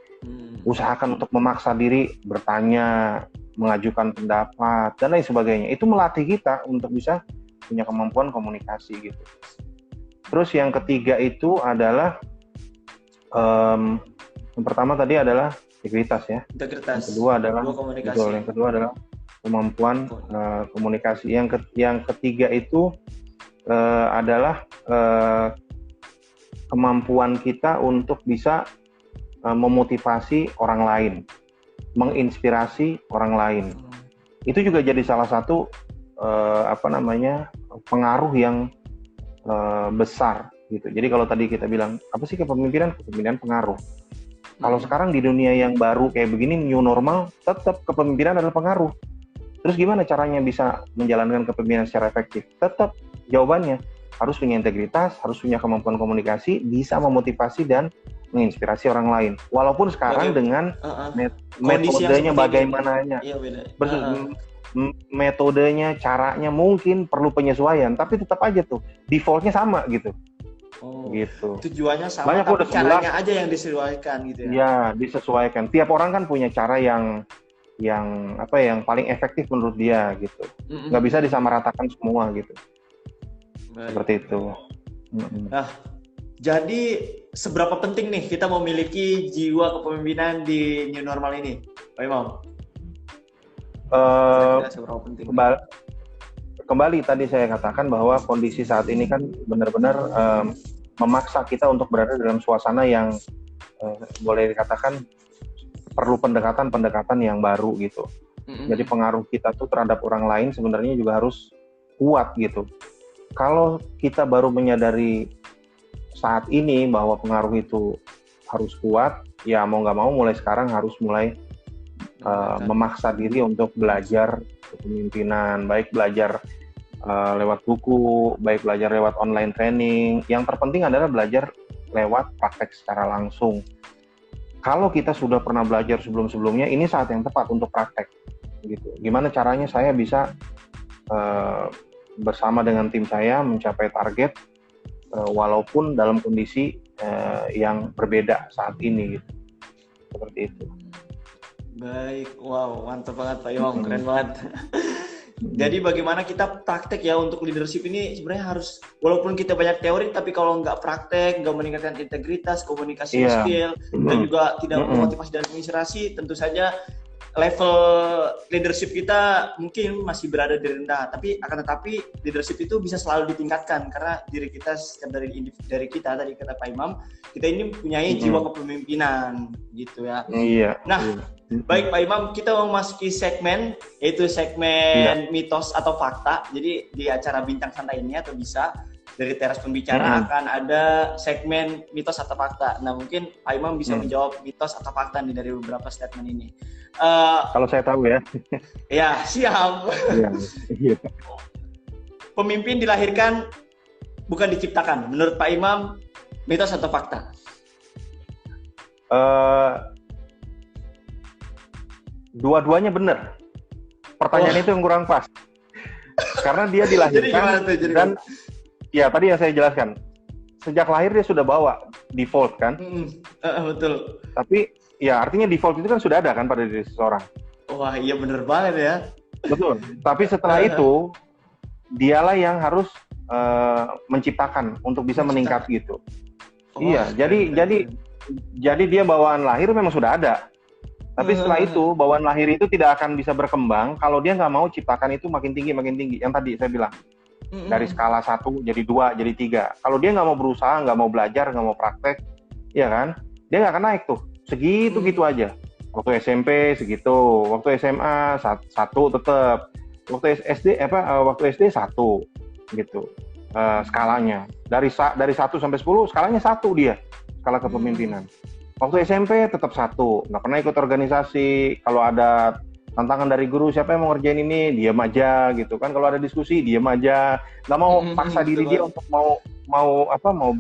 usahakan untuk memaksa diri bertanya, mengajukan pendapat dan lain sebagainya. Itu melatih kita untuk bisa punya kemampuan komunikasi gitu. Terus yang ketiga itu adalah yang pertama tadi adalah integritas ya. Integritas. Yang kedua adalah komunikasi. Betul, yang kedua adalah kemampuan komunikasi. Yang ketiga itu adalah kemampuan kita untuk bisa memotivasi orang lain, menginspirasi orang lain. Itu juga jadi salah satu pengaruh yang besar gitu. Jadi kalau tadi kita bilang apa sih kepemimpinan pengaruh. Kalau sekarang di dunia yang baru kayak begini, new normal, tetap kepemimpinan adalah pengaruh. Terus gimana caranya bisa menjalankan kepemimpinan secara efektif? Tetap jawabannya harus punya integritas, harus punya kemampuan komunikasi, bisa memotivasi dan menginspirasi orang lain. Walaupun sekarang dengan metodenya bagaimananya, metodenya, caranya mungkin perlu penyesuaian, tapi tetap aja tuh defaultnya sama gitu. Gitu. Tujuannya sama, banyak tapi caranya aja yang disesuaikan gitu ya. Ya, disesuaikan. Tiap orang kan punya cara yang paling efektif menurut dia gitu. Nggak bisa disamaratakan semua gitu. Baik. Seperti itu. Nah, jadi seberapa penting nih kita memiliki jiwa kepemimpinan di new normal ini, Pak Imam? Seberapa penting? Kembali tadi saya katakan bahwa kondisi saat ini kan benar-benar memaksa kita untuk berada dalam suasana yang boleh dikatakan perlu pendekatan yang baru gitu. Jadi pengaruh kita tuh terhadap orang lain sebenarnya juga harus kuat gitu. Kalau kita baru menyadari saat ini bahwa pengaruh itu harus kuat, ya mau nggak mau mulai sekarang harus mulai memaksa diri untuk belajar kepemimpinan, baik belajar lewat buku, baik belajar lewat online training. Yang terpenting adalah belajar lewat praktek secara langsung. Kalau kita sudah pernah belajar sebelum-sebelumnya, ini saat yang tepat untuk praktek. Gitu. Gimana caranya saya bisa bersama dengan tim saya mencapai target walaupun dalam kondisi yang berbeda saat ini. Gitu. Seperti itu. Baik, wow, mantap banget Pak Imam, keren banget. Jadi bagaimana kita praktek ya untuk leadership ini sebenarnya harus, walaupun kita banyak teori, tapi kalau nggak praktek, nggak meningkatkan integritas, komunikasi skill, dan juga tidak memotivasi dan menginspirasi, tentu saja level leadership kita mungkin masih berada di rendah. Tetapi leadership itu bisa selalu ditingkatkan karena diri kita, setiap dari kita tadi kata Pak Imam, kita ini mempunyai jiwa kepemimpinan gitu ya. Baik Pak Imam, kita memasuki segmen, yaitu segmen mitos atau fakta. Jadi di acara Bincang Santai ini atau bisa dari teras pembicara akan ada segmen mitos atau fakta. Nah mungkin Pak Imam bisa menjawab mitos atau fakta nih dari beberapa statement ini. Kalau saya tahu ya. Ya siap. Iya. Pemimpin dilahirkan bukan diciptakan. Menurut Pak Imam, mitos atau fakta? Dua-duanya benar. Pertanyaan itu yang kurang pas. Karena dia dilahirkan dan ya tadi yang saya jelaskan. Sejak lahir dia sudah bawa default kan? Betul. Tapi ya artinya default itu kan sudah ada kan pada diri seseorang. Wah iya benar banget ya. Betul. Tapi setelah itu dialah yang harus menciptakan untuk bisa meningkat gitu. Iya. Jadi dia bawaan lahir memang sudah ada. Tapi setelah itu bawaan lahir itu tidak akan bisa berkembang kalau dia nggak mau ciptakan itu makin tinggi. Yang tadi saya bilang dari skala 1 jadi 2 jadi 3. Kalau dia nggak mau berusaha, nggak mau belajar, nggak mau praktek, ya kan? Dia nggak akan naik tuh. Segitu aja. Waktu SMP segitu, waktu SMA 1 tetap, waktu SD waktu SD 1 gitu skalanya. Dari 1 sampai 10 skalanya 1 dia skala kepemimpinan. Waktu SMP tetap 1, nggak pernah ikut organisasi. Kalau ada tantangan dari guru, siapa yang mau ngerjain ini, diam aja gitu kan. Kalau ada diskusi, diam aja. Nggak mau paksa diri dia untuk mau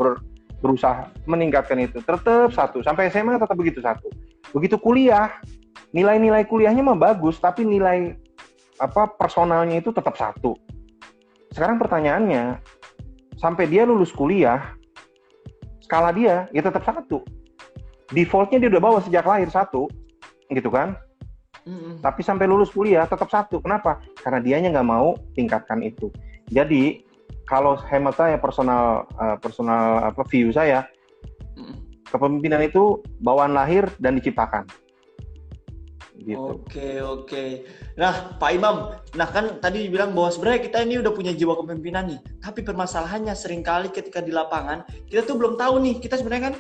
berusaha meningkatkan itu. Tetap 1, sampai SMA tetap begitu 1. Begitu kuliah, nilai-nilai kuliahnya mah bagus, tapi nilai personalnya itu tetap 1. sekarang pertanyaannya, sampai dia lulus kuliah, skala dia ya tetap 1. Defaultnya dia udah bawa sejak lahir 1, gitu kan? Tapi sampai lulus kuliah tetap 1. Kenapa? Karena dianya nggak mau tingkatkan itu. Jadi kalau hemat saya, personal view saya, kepemimpinan itu bawaan lahir dan diciptakan. Gitu. Oke. Nah, Pak Imam, kan tadi dibilang bahwa sebenarnya kita ini udah punya jiwa kepemimpinan nih. Tapi permasalahannya seringkali ketika di lapangan, kita tuh belum tahu nih, kita sebenarnya kan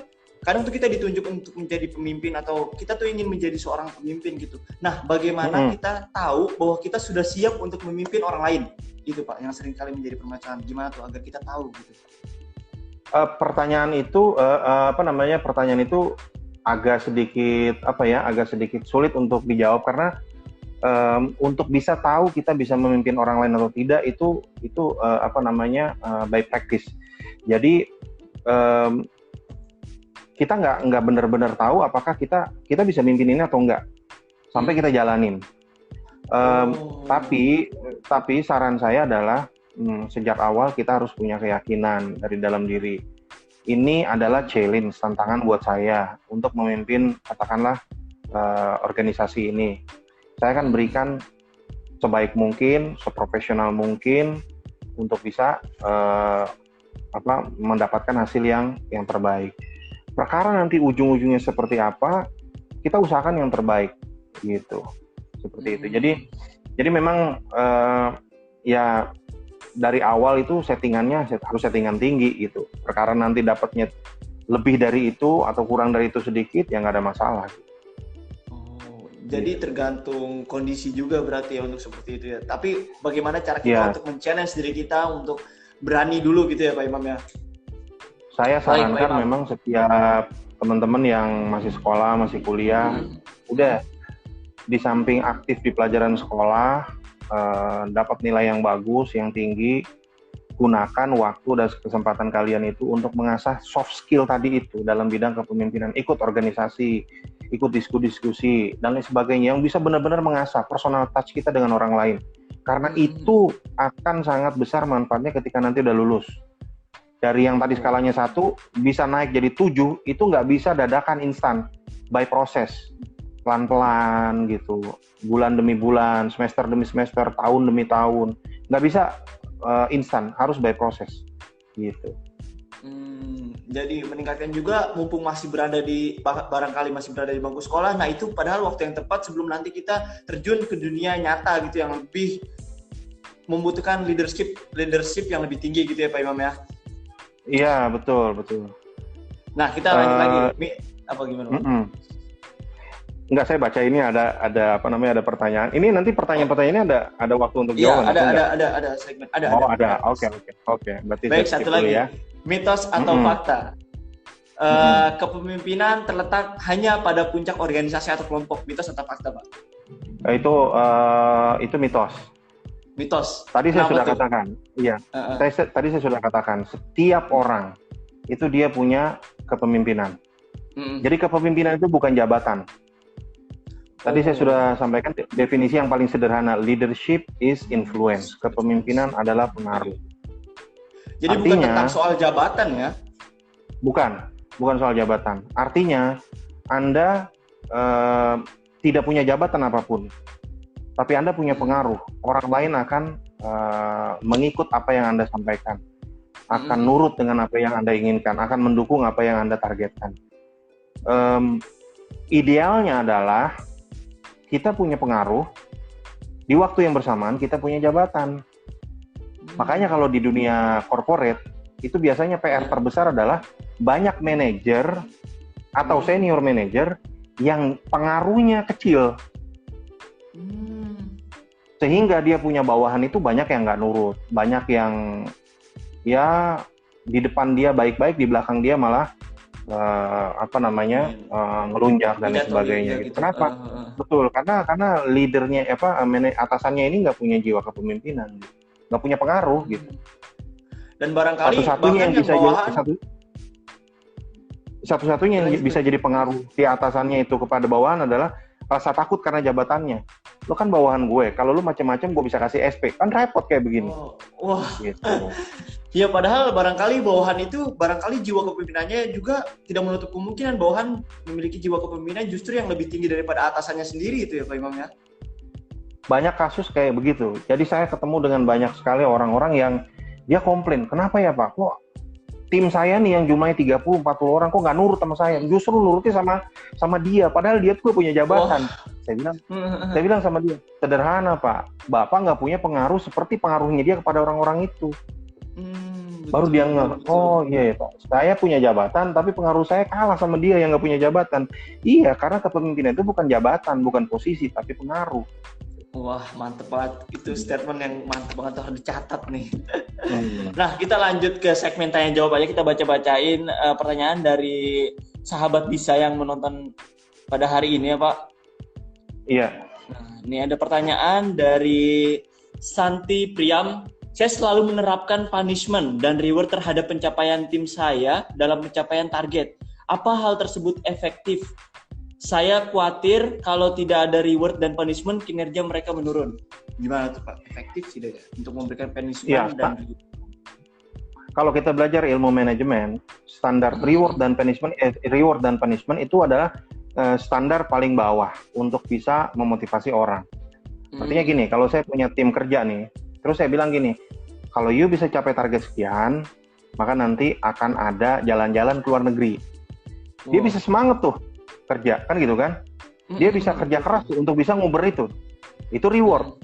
kadang tuh kita ditunjuk untuk menjadi pemimpin atau kita tuh ingin menjadi seorang pemimpin gitu. Nah, bagaimana kita tahu bahwa kita sudah siap untuk memimpin orang lain? Gitu Pak, yang seringkali menjadi permasalahan. Gimana tuh agar kita tahu gitu? Pertanyaan itu agak sedikit sulit untuk dijawab karena untuk bisa tahu kita bisa memimpin orang lain atau tidak itu by practice. Jadi kita nggak benar-benar tahu apakah kita bisa mimpin ini atau enggak sampai kita jalanin. Tapi saran saya adalah sejak awal kita harus punya keyakinan dari dalam diri. Ini adalah challenge, tantangan buat saya untuk memimpin katakanlah organisasi ini. Saya akan berikan sebaik mungkin, seprofesional mungkin untuk bisa mendapatkan hasil yang terbaik. Perkara nanti ujung-ujungnya seperti apa, kita usahakan yang terbaik gitu. Seperti itu. Jadi memang ya dari awal itu settingannya harus settingan tinggi gitu. Perkara nanti dapatnya lebih dari itu atau kurang dari itu sedikit ya nggak ada masalah. Jadi tergantung kondisi juga berarti ya untuk seperti itu ya. Tapi bagaimana cara kita untuk men-challenge diri kita untuk berani dulu gitu ya Pak Imam ya? Saya sarankan memang setiap teman-teman yang masih sekolah, masih kuliah, udah di samping aktif di pelajaran sekolah, dapat nilai yang bagus, yang tinggi, gunakan waktu dan kesempatan kalian itu untuk mengasah soft skill tadi itu dalam bidang kepemimpinan, ikut organisasi, ikut diskusi dan lain sebagainya yang bisa benar-benar mengasah personal touch kita dengan orang lain. Karena itu akan sangat besar manfaatnya ketika nanti udah lulus. Dari yang tadi skalanya 1 bisa naik jadi 7, itu nggak bisa dadakan instan, by proses. Pelan-pelan gitu, bulan demi bulan, semester demi semester, tahun demi tahun, nggak bisa instan, harus by proses gitu. Jadi meningkatkan juga mumpung barangkali masih berada di bangku sekolah, nah itu padahal waktu yang tepat sebelum nanti kita terjun ke dunia nyata gitu yang lebih membutuhkan leadership yang lebih tinggi gitu ya Pak Imam ya? Iya betul. Nah kita lanjut lagi, apa gimana? Enggak, saya baca ini ada pertanyaan. Ini nanti pertanyaan-pertanyaannya ada waktu untuk jawaban. Iya, ada segmen. Ada. Oke. Berarti baik, satu lagi. Ya. Mitos atau fakta. Kepemimpinan terletak hanya pada puncak organisasi atau kelompok. Mitos atau fakta, Pak? Itu mitos. Mitos. Tadi saya sudah katakan. Iya. Tadi saya sudah katakan, setiap orang itu dia punya kepemimpinan. Jadi kepemimpinan itu bukan jabatan. Tadi saya sudah sampaikan definisi yang paling sederhana, leadership is influence. Kepemimpinan adalah pengaruh. Jadi artinya, bukan tentang soal jabatan ya? Bukan soal jabatan. Artinya Anda tidak punya jabatan apapun, tapi Anda punya pengaruh. Orang lain akan mengikut apa yang Anda sampaikan, akan nurut dengan apa yang Anda inginkan, akan mendukung apa yang Anda targetkan. Idealnya adalah kita punya pengaruh, di waktu yang bersamaan kita punya jabatan. Makanya kalau di dunia corporate, itu biasanya PR terbesar adalah banyak manajer atau senior manajer yang pengaruhnya kecil. Sehingga dia punya bawahan itu banyak yang nggak nurut, banyak yang ya di depan dia baik-baik, di belakang dia malah ngelunjak dan sebagainya gitu. Kenapa? Betul, karena leadernya atasannya ini nggak punya jiwa kepemimpinan, nggak punya pengaruh gitu. Dan barangkali satu-satunya yang bisa jadi pengaruh di atasannya itu kepada bawahan adalah rasa takut karena jabatannya. Lu kan bawahan gue, kalau lu macam-macam gue bisa kasih SP, kan repot kayak begini. Wah. Gitu. Ya padahal barangkali bawahan itu, barangkali jiwa kepemimpinannya juga tidak menutup kemungkinan bawahan memiliki jiwa kepemimpinan justru yang lebih tinggi daripada atasannya sendiri itu ya Pak Imam ya. Banyak kasus kayak begitu. Jadi saya ketemu dengan banyak sekali orang-orang yang dia komplain, kenapa ya Pak, kok tim saya nih yang jumlahnya 30-40 orang kok nggak nurut sama saya, justru nurutnya sama dia, padahal dia tuh punya jabatan. Saya bilang sama dia, sederhana Pak, Bapak nggak punya pengaruh seperti pengaruhnya dia kepada orang-orang itu. Baru dia nggak, oh iya ya Pak, saya punya jabatan tapi pengaruh saya kalah sama dia yang nggak punya jabatan. Iya, karena kepemimpinan itu bukan jabatan, bukan posisi, tapi pengaruh. Wah, mantep banget. Itu statement yang mantep banget, harus dicatat nih. Nah, kita lanjut ke segmen tanya jawab aja. Kita baca-bacain pertanyaan dari sahabat Bisa yang menonton pada hari ini ya Pak. Iya. Nah, ini ada pertanyaan dari Santi Priam. Saya selalu menerapkan punishment dan reward terhadap pencapaian tim saya dalam pencapaian target. Apa hal tersebut efektif? Saya khawatir kalau tidak ada reward dan punishment, kinerja mereka menurun. Gimana tuh Pak? Efektif tidak ya untuk memberikan punishment ya, dan reward? Kalau kita belajar ilmu manajemen, standar reward dan punishment itu adalah standar paling bawah untuk bisa memotivasi orang. Artinya gini, kalau saya punya tim kerja nih, terus saya bilang gini, kalau you bisa capai target sekian, maka nanti akan ada jalan-jalan ke luar negeri. Dia bisa semangat tuh kerja, kan gitu kan? Dia bisa kerja keras tuh untuk bisa nguber itu reward.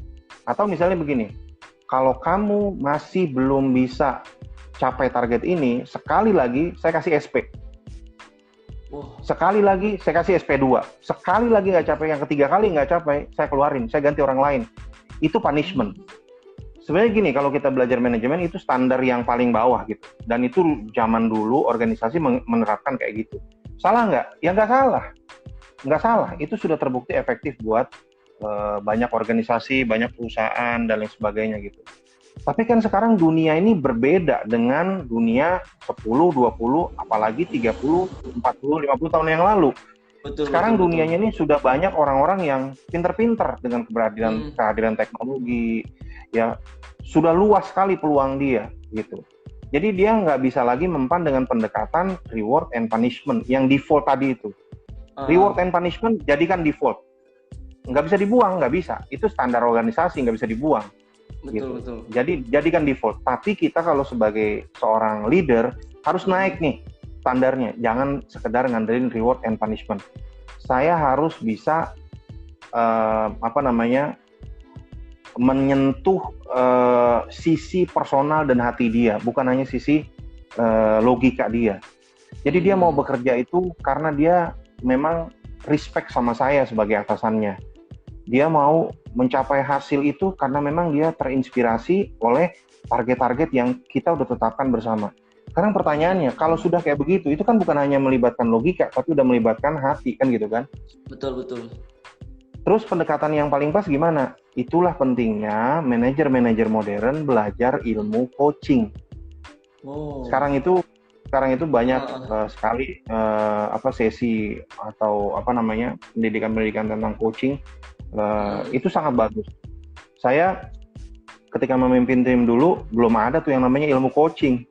Atau misalnya begini, kalau kamu masih belum bisa capai target ini, sekali lagi saya kasih SP. Sekali lagi saya kasih SP2. Sekali lagi nggak capai, yang ketiga kali nggak capai, saya keluarin, saya ganti orang lain. Itu punishment. Sebenarnya gini, kalau kita belajar manajemen itu standar yang paling bawah gitu. Dan itu zaman dulu organisasi menerapkan kayak gitu. Salah nggak? Ya nggak salah. Nggak salah. Itu sudah terbukti efektif buat banyak organisasi, banyak perusahaan, dan lain sebagainya gitu. Tapi kan sekarang dunia ini berbeda dengan dunia 10, 20, apalagi 30, 40, 50 tahun yang lalu. Sekarang dunianya ini sudah banyak orang-orang yang pinter-pinter dengan kehadiran teknologi, ya sudah luas sekali peluang dia gitu. Jadi dia nggak bisa lagi mempan dengan pendekatan reward and punishment yang default tadi itu. Reward and punishment jadikan default, nggak bisa dibuang, nggak bisa. Itu standar organisasi, nggak bisa dibuang. Betul. Jadi jadikan default. Tapi kita kalau sebagai seorang leader harus naik nih standarnya. Jangan sekedar ngandelin reward and punishment. Saya harus bisa menyentuh sisi personal dan hati dia, bukan hanya sisi logika dia. Jadi dia mau bekerja itu karena dia memang respect sama saya sebagai atasannya. Dia mau mencapai hasil itu karena memang dia terinspirasi oleh target-target yang kita udah tetapkan bersama. Sekarang pertanyaannya, kalau sudah kayak begitu, itu kan bukan hanya melibatkan logika, tapi udah melibatkan hati, kan gitu kan? Betul. Terus pendekatan yang paling pas gimana? Itulah pentingnya manajer-manajer modern belajar ilmu coaching. Sekarang itu banyak sekali sesi atau pendidikan tentang coaching. Itu sangat bagus. Saya ketika memimpin tim dulu belum ada tuh yang namanya ilmu coaching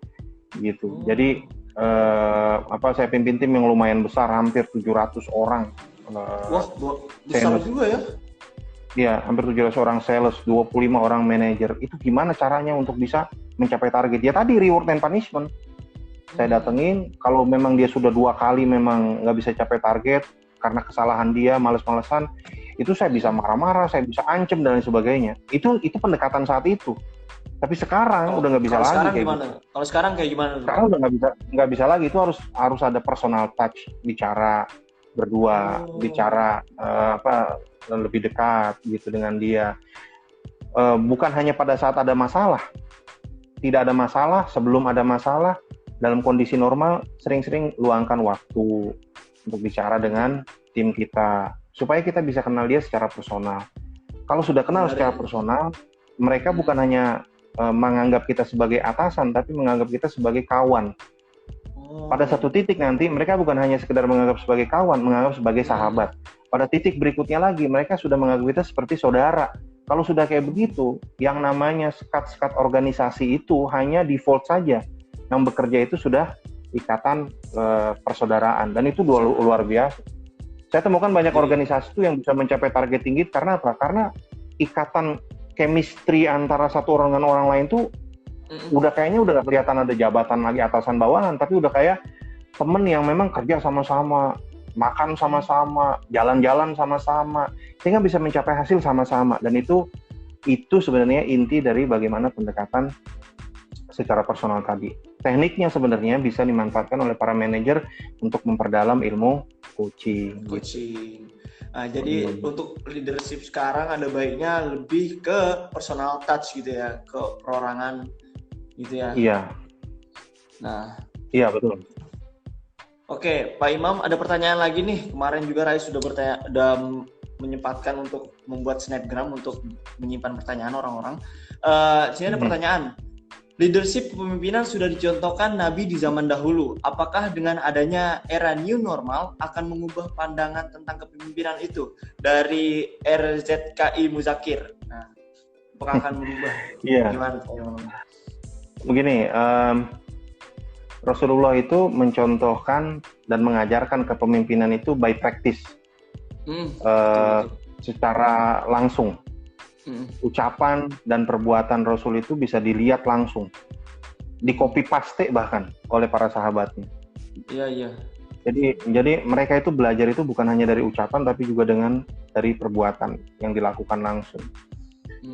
gitu. Jadi saya pimpin tim yang lumayan besar, hampir 700 orang. Wah, besar juga ya? Iya, hampir 700 orang sales, 25 orang manajer. Itu gimana caranya untuk bisa mencapai target? Ya tadi reward and punishment. Saya datengin, kalau memang dia sudah 2 kali memang nggak bisa capai target karena kesalahan dia, males-malesan, itu saya bisa marah-marah, saya bisa ancam dan lain sebagainya. Itu pendekatan saat itu. Tapi sekarang udah nggak bisa lagi kayak gitu. Kalau sekarang kayak gimana? Sekarang udah nggak bisa lagi. Itu harus ada personal touch, bicara berdua, bicara lebih dekat gitu dengan dia. Bukan hanya pada saat ada masalah. Tidak ada masalah, sebelum ada masalah, dalam kondisi normal sering-sering luangkan waktu untuk bicara dengan tim kita supaya kita bisa kenal dia secara personal. Kalau sudah kenal secara personal, mereka bukan hanya menganggap kita sebagai atasan, tapi menganggap kita sebagai kawan. Pada satu titik nanti mereka bukan hanya sekedar menganggap sebagai kawan, menganggap sebagai sahabat. Pada titik berikutnya lagi mereka sudah menganggap kita seperti saudara. Kalau sudah kayak begitu, yang namanya sekat-sekat organisasi itu hanya default saja. Yang bekerja itu sudah ikatan persaudaraan, dan itu luar biasa. Saya temukan banyak organisasi itu yang bisa mencapai target tinggi karena apa? Karena ikatan chemistry antara satu orang dengan orang lain tuh udah kayaknya udah gak kelihatan ada jabatan lagi atasan bawahan, tapi udah kayak temen yang memang kerja sama-sama, makan sama-sama, jalan-jalan sama-sama, sehingga bisa mencapai hasil sama-sama. Dan itu sebenarnya inti dari bagaimana pendekatan secara personal tadi. Tekniknya sebenarnya bisa dimanfaatkan oleh para manajer untuk memperdalam ilmu coaching. Nah, jadi untuk leadership sekarang ada baiknya lebih ke personal touch gitu ya, ke perorangan gitu ya. Iya. Nah. Iya, betul. Oke, Pak Imam, ada pertanyaan lagi nih. Kemarin juga Rais sudah menyempatkan untuk membuat snapgram untuk menyimpan pertanyaan orang-orang. Sini ada pertanyaan. Leadership kepemimpinan sudah dicontohkan Nabi di zaman dahulu. Apakah dengan adanya era new normal akan mengubah pandangan tentang kepemimpinan itu? Dari RZKI Muzakir. Nah, apakah akan berubah? Iya. Gimana? Begini, Rasulullah itu mencontohkan dan mengajarkan kepemimpinan itu by practice, secara langsung. Ucapan dan perbuatan Rasul itu bisa dilihat langsung, di copy paste bahkan oleh para sahabatnya. Iya. Jadi mereka itu belajar itu bukan hanya dari ucapan, tapi juga dari perbuatan yang dilakukan langsung.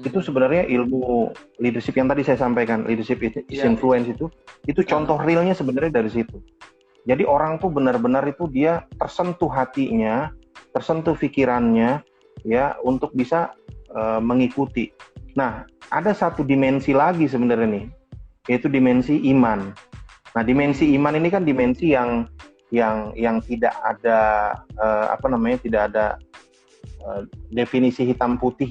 Itu sebenarnya ilmu leadership yang tadi saya sampaikan, leadership is influence itu contoh realnya sebenarnya dari situ. Jadi orang tuh benar-benar itu dia tersentuh hatinya, tersentuh pikirannya ya untuk bisa mengikuti. Nah, ada satu dimensi lagi sebenarnya nih, yaitu dimensi iman. Nah, dimensi iman ini kan dimensi yang tidak ada tidak ada definisi hitam putih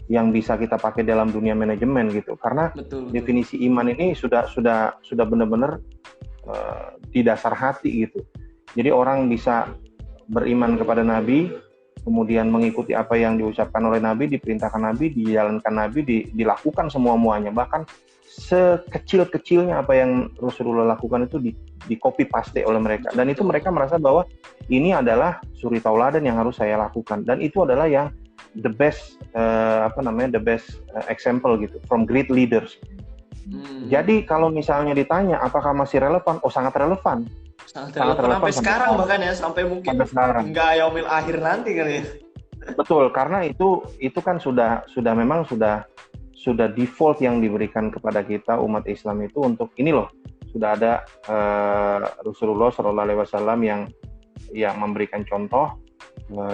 yang bisa kita pakai dalam dunia manajemen gitu. Karena definisi iman ini sudah benar-benar di dasar hati gitu. Jadi orang bisa beriman kepada Nabi, kemudian mengikuti apa yang diucapkan oleh Nabi, diperintahkan Nabi, dijalankan Nabi, dilakukan semua-muanya. Bahkan sekecil-kecilnya apa yang Rasulullah lakukan itu di copy paste oleh mereka. Dan itu mereka merasa bahwa ini adalah suri tauladan yang harus saya lakukan. Dan itu adalah yang the best example gitu from great leaders. Jadi kalau misalnya ditanya apakah masih relevan? Oh, sangat relevan. Sangat relevan sampai sekarang bahkan ya, sampai mungkin hingga yaumil akhir nanti kali ya. Betul, karena itu kan sudah default yang diberikan kepada kita umat Islam itu untuk ini loh. Sudah ada Rasulullah SAW yang memberikan contoh,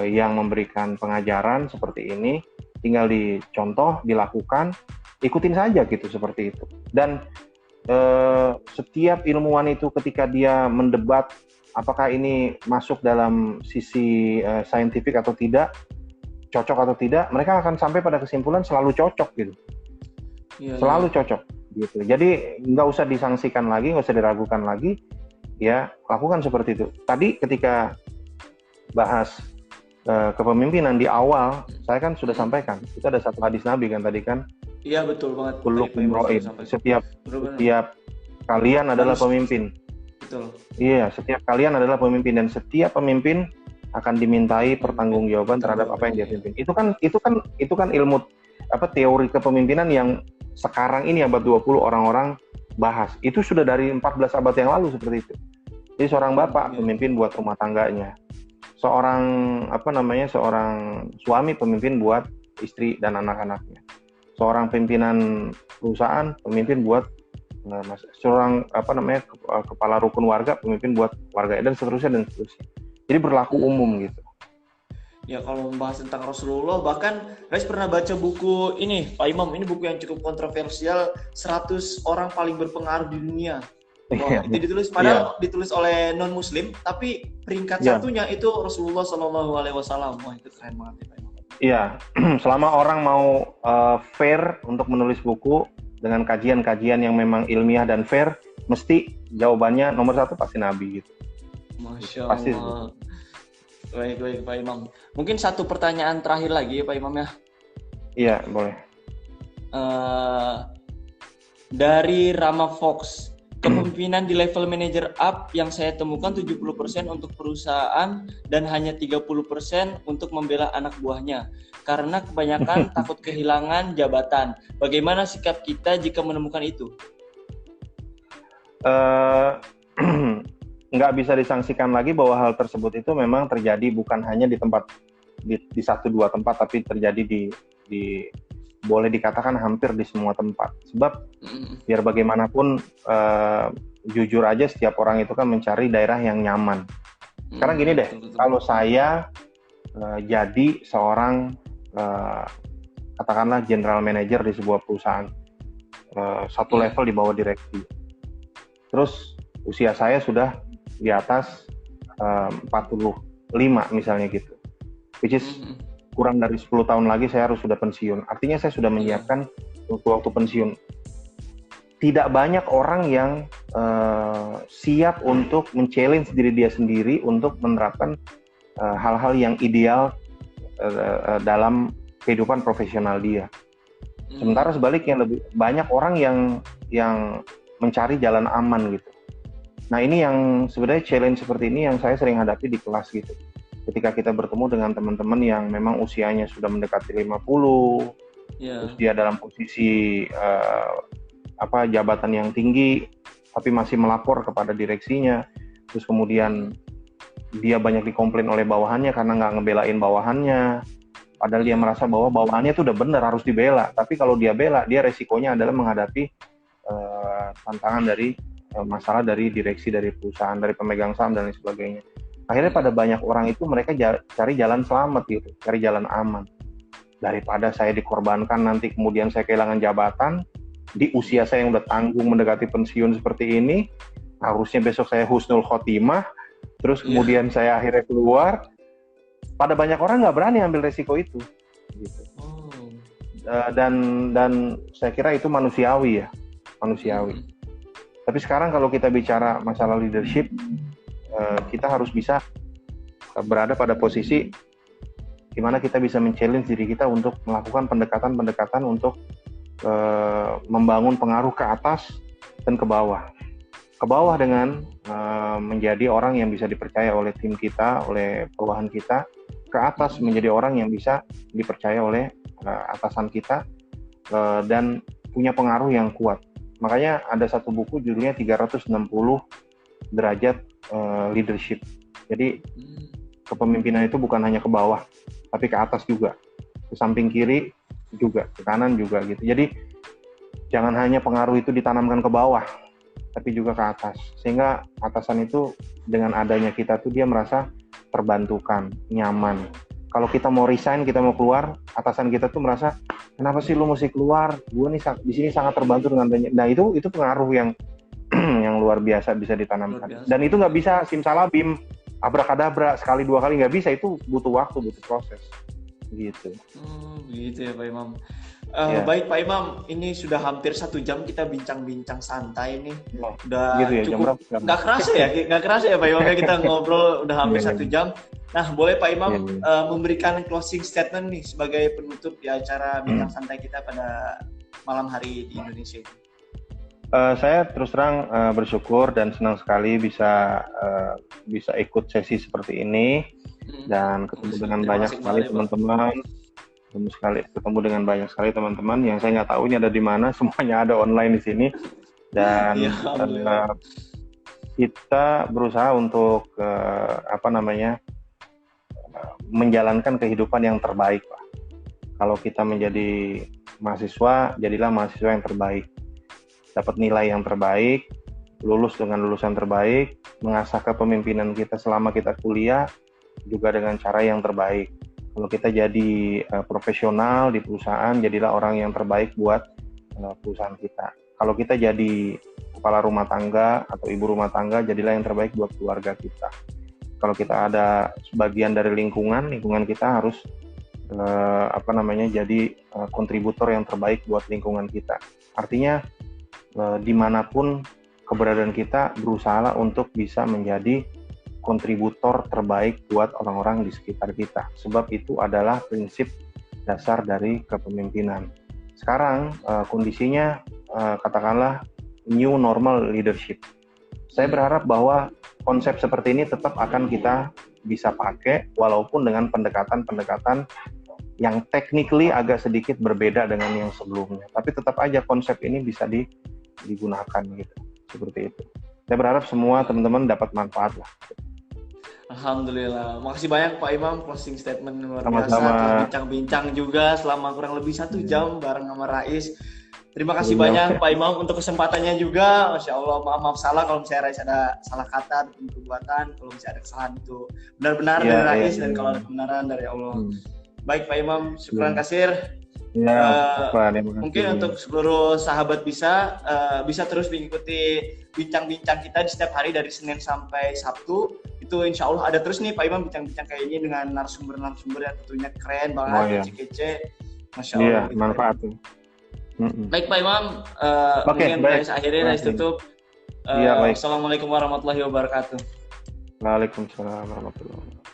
yang memberikan pengajaran seperti ini, tinggal dicontoh, dilakukan, ikutin saja gitu seperti itu. Dan setiap ilmuwan itu ketika dia mendebat apakah ini masuk dalam sisi saintifik atau tidak, cocok atau tidak, mereka akan sampai pada kesimpulan selalu cocok gitu. Selalu cocok gitu. Jadi nggak usah disangsikan lagi, nggak usah diragukan lagi, ya lakukan seperti itu. Tadi ketika bahas kepemimpinan di awal, saya kan sudah sampaikan, itu ada satu hadis Nabi kan tadi kan. Iya, betul banget. Setiap kalian adalah pemimpin. Betul. Iya, setiap kalian adalah pemimpin, dan setiap pemimpin akan dimintai pertanggungjawaban terhadap apa yang dia pimpin. Itu kan ilmu teori kepemimpinan yang sekarang ini abad 20 orang-orang bahas. Itu sudah dari 14 abad yang lalu seperti itu. Jadi seorang bapak pemimpin buat rumah tangganya. Seorang suami pemimpin buat istri dan anak-anaknya. Seorang pimpinan perusahaan pemimpin buat seorang kepala rukun warga pemimpin buat warga, dan seterusnya. Jadi berlaku umum gitu. Ya, kalau membahas tentang Rasulullah, bahkan Rais pernah baca buku ini, Pak Imam, ini buku yang cukup kontroversial, 100 orang paling berpengaruh di dunia. Itu ditulis, padahal ditulis oleh non Muslim, tapi peringkat satunya itu Rasulullah SAW. Wah, itu keren banget ya, Pak Imam. Iya, selama orang mau fair untuk menulis buku dengan kajian-kajian yang memang ilmiah dan fair, mesti jawabannya nomor satu pasti Nabi gitu. Masya Pasti. Allah. Baik Pak Imam. Mungkin satu pertanyaan terakhir lagi ya Pak Imam ya. Iya, boleh. Dari Rama Fox, kepemimpinan di level manager up yang saya temukan 70% untuk perusahaan dan hanya 30% untuk membela anak buahnya. Karena kebanyakan takut kehilangan jabatan. Bagaimana sikap kita jika menemukan itu? Nggak bisa disangsikan lagi bahwa hal tersebut itu memang terjadi bukan hanya di tempat di satu dua tempat, tapi terjadi di boleh dikatakan hampir di semua tempat. Sebab biar bagaimanapun jujur aja setiap orang itu kan mencari daerah yang nyaman. Sekarang gini deh, kalau saya jadi seorang katakanlah general manager di sebuah perusahaan, satu level di bawah direksi. Terus usia saya sudah di atas 45 misalnya gitu. Which is kurang dari 10 tahun lagi saya harus sudah pensiun. Artinya saya sudah menyiapkan waktu pensiun. Tidak banyak orang yang siap untuk men-challenge diri dia sendiri untuk menerapkan hal-hal yang ideal dalam kehidupan profesional dia. Sementara sebaliknya lebih banyak orang yang mencari jalan aman gitu. Nah ini yang sebenarnya challenge seperti ini yang saya sering hadapi di kelas gitu. Ketika kita bertemu dengan teman-teman yang memang usianya sudah mendekati 50, terus dia dalam posisi jabatan yang tinggi, tapi masih melapor kepada direksinya, terus kemudian dia banyak dikomplain oleh bawahannya karena nggak ngebelain bawahannya, padahal dia merasa bahwa bawahannya itu udah benar harus dibela, tapi kalau dia bela, dia resikonya adalah menghadapi tantangan dari masalah dari direksi, dari perusahaan, dari pemegang saham dan lain sebagainya. Akhirnya pada banyak orang itu mereka cari jalan selamat gitu, cari jalan aman. Daripada saya dikorbankan nanti kemudian saya kehilangan jabatan, di usia saya yang udah tanggung mendekati pensiun seperti ini, harusnya besok saya husnul khotimah, terus kemudian saya akhirnya keluar, pada banyak orang nggak berani ambil resiko itu. Gitu. Dan saya kira itu manusiawi ya, manusiawi. Tapi sekarang kalau kita bicara masalah leadership, kita harus bisa berada pada posisi di mana kita bisa men-challenge diri kita untuk melakukan pendekatan-pendekatan untuk membangun pengaruh ke atas dan ke bawah. Ke bawah dengan menjadi orang yang bisa dipercaya oleh tim kita, oleh bawahan kita. Ke atas menjadi orang yang bisa dipercaya oleh atasan kita dan punya pengaruh yang kuat. Makanya ada satu buku judulnya 360 derajat leadership. Jadi kepemimpinan itu bukan hanya ke bawah, tapi ke atas juga, ke samping kiri juga, ke kanan juga gitu. Jadi jangan hanya pengaruh itu ditanamkan ke bawah, tapi juga ke atas. Sehingga atasan itu dengan adanya kita tuh dia merasa terbantukan, nyaman. Kalau kita mau resign, kita mau keluar, atasan kita tuh merasa, kenapa sih lu mesti keluar? Gue nih di sini sangat terbantu dengan adanya. Nah itu pengaruh yang yang luar biasa bisa ditanamkan. Dan itu nggak bisa simsalabim, abrakadabra sekali dua kali nggak bisa. Itu butuh waktu, butuh proses. Gitu. Begitu ya Pak Imam. Baik Pak Imam, ini sudah hampir 1 jam kita bincang-bincang santai nih. Udah gitu ya, cukup. Nggak kerasa ya Pak Imam ya kita ngobrol udah hampir 1 jam. Nah, boleh Pak Imam memberikan closing statement nih sebagai penutup di acara bincang santai kita pada malam hari di Indonesia. Saya terus terang bersyukur dan senang sekali bisa ikut sesi seperti ini dan ketemu dengan banyak sekali teman-teman. Ketemu dengan banyak sekali teman-teman yang saya nggak tahu ini ada di mana, semuanya ada online di sini dan kita berusaha untuk menjalankan kehidupan yang terbaik, Pak. Kalau kita menjadi mahasiswa, jadilah mahasiswa yang terbaik, dapat nilai yang terbaik, lulus dengan lulusan terbaik, mengasah kepemimpinan kita selama kita kuliah juga dengan cara yang terbaik. Kalau kita jadi profesional di perusahaan, jadilah orang yang terbaik buat perusahaan kita. Kalau kita jadi kepala rumah tangga atau ibu rumah tangga, jadilah yang terbaik buat keluarga kita. Kalau kita ada sebagian dari lingkungan kita harus jadi kontributor yang terbaik buat lingkungan kita. Artinya dimanapun keberadaan kita berusaha untuk bisa menjadi kontributor terbaik buat orang-orang di sekitar kita. Sebab itu adalah prinsip dasar dari kepemimpinan. Sekarang kondisinya katakanlah new normal leadership. Saya berharap bahwa konsep seperti ini tetap akan kita bisa pakai walaupun dengan pendekatan-pendekatan yang technically agak sedikit berbeda dengan yang sebelumnya. Tapi tetap aja konsep ini bisa digunakan gitu. Seperti itu. Saya berharap semua teman-teman dapat manfaat lah. Alhamdulillah. Makasih banyak Pak Imam, closing statement luar biasa. Telah bincang-bincang juga selama kurang lebih 1 jam bareng sama Rais. Terima kasih banyak Pak Imam untuk kesempatannya juga. Masya Allah, maaf salah kalau misalnya Rais ada salah kata ataupun perbuatan. Kalau misalnya ada kesalahan itu benar-benar dari Rais dan kalau ada kebenaran dari Allah. Baik Pak Imam, syukran kasir. Mungkin untuk seluruh sahabat bisa terus mengikuti bincang-bincang kita di setiap hari dari Senin sampai Sabtu. Itu insya Allah ada terus nih Pak Imam bincang-bincang kayak ini dengan narasumber-narasumber yang tentunya keren banget, kece-kece. Masya Allah. Iya, manfaat. Baik Pak Imam, mungkin dari akhirnya dari tutup. Assalamualaikum warahmatullahi wabarakatuh. Waalaikumsalam warahmatullahi wabarakatuh.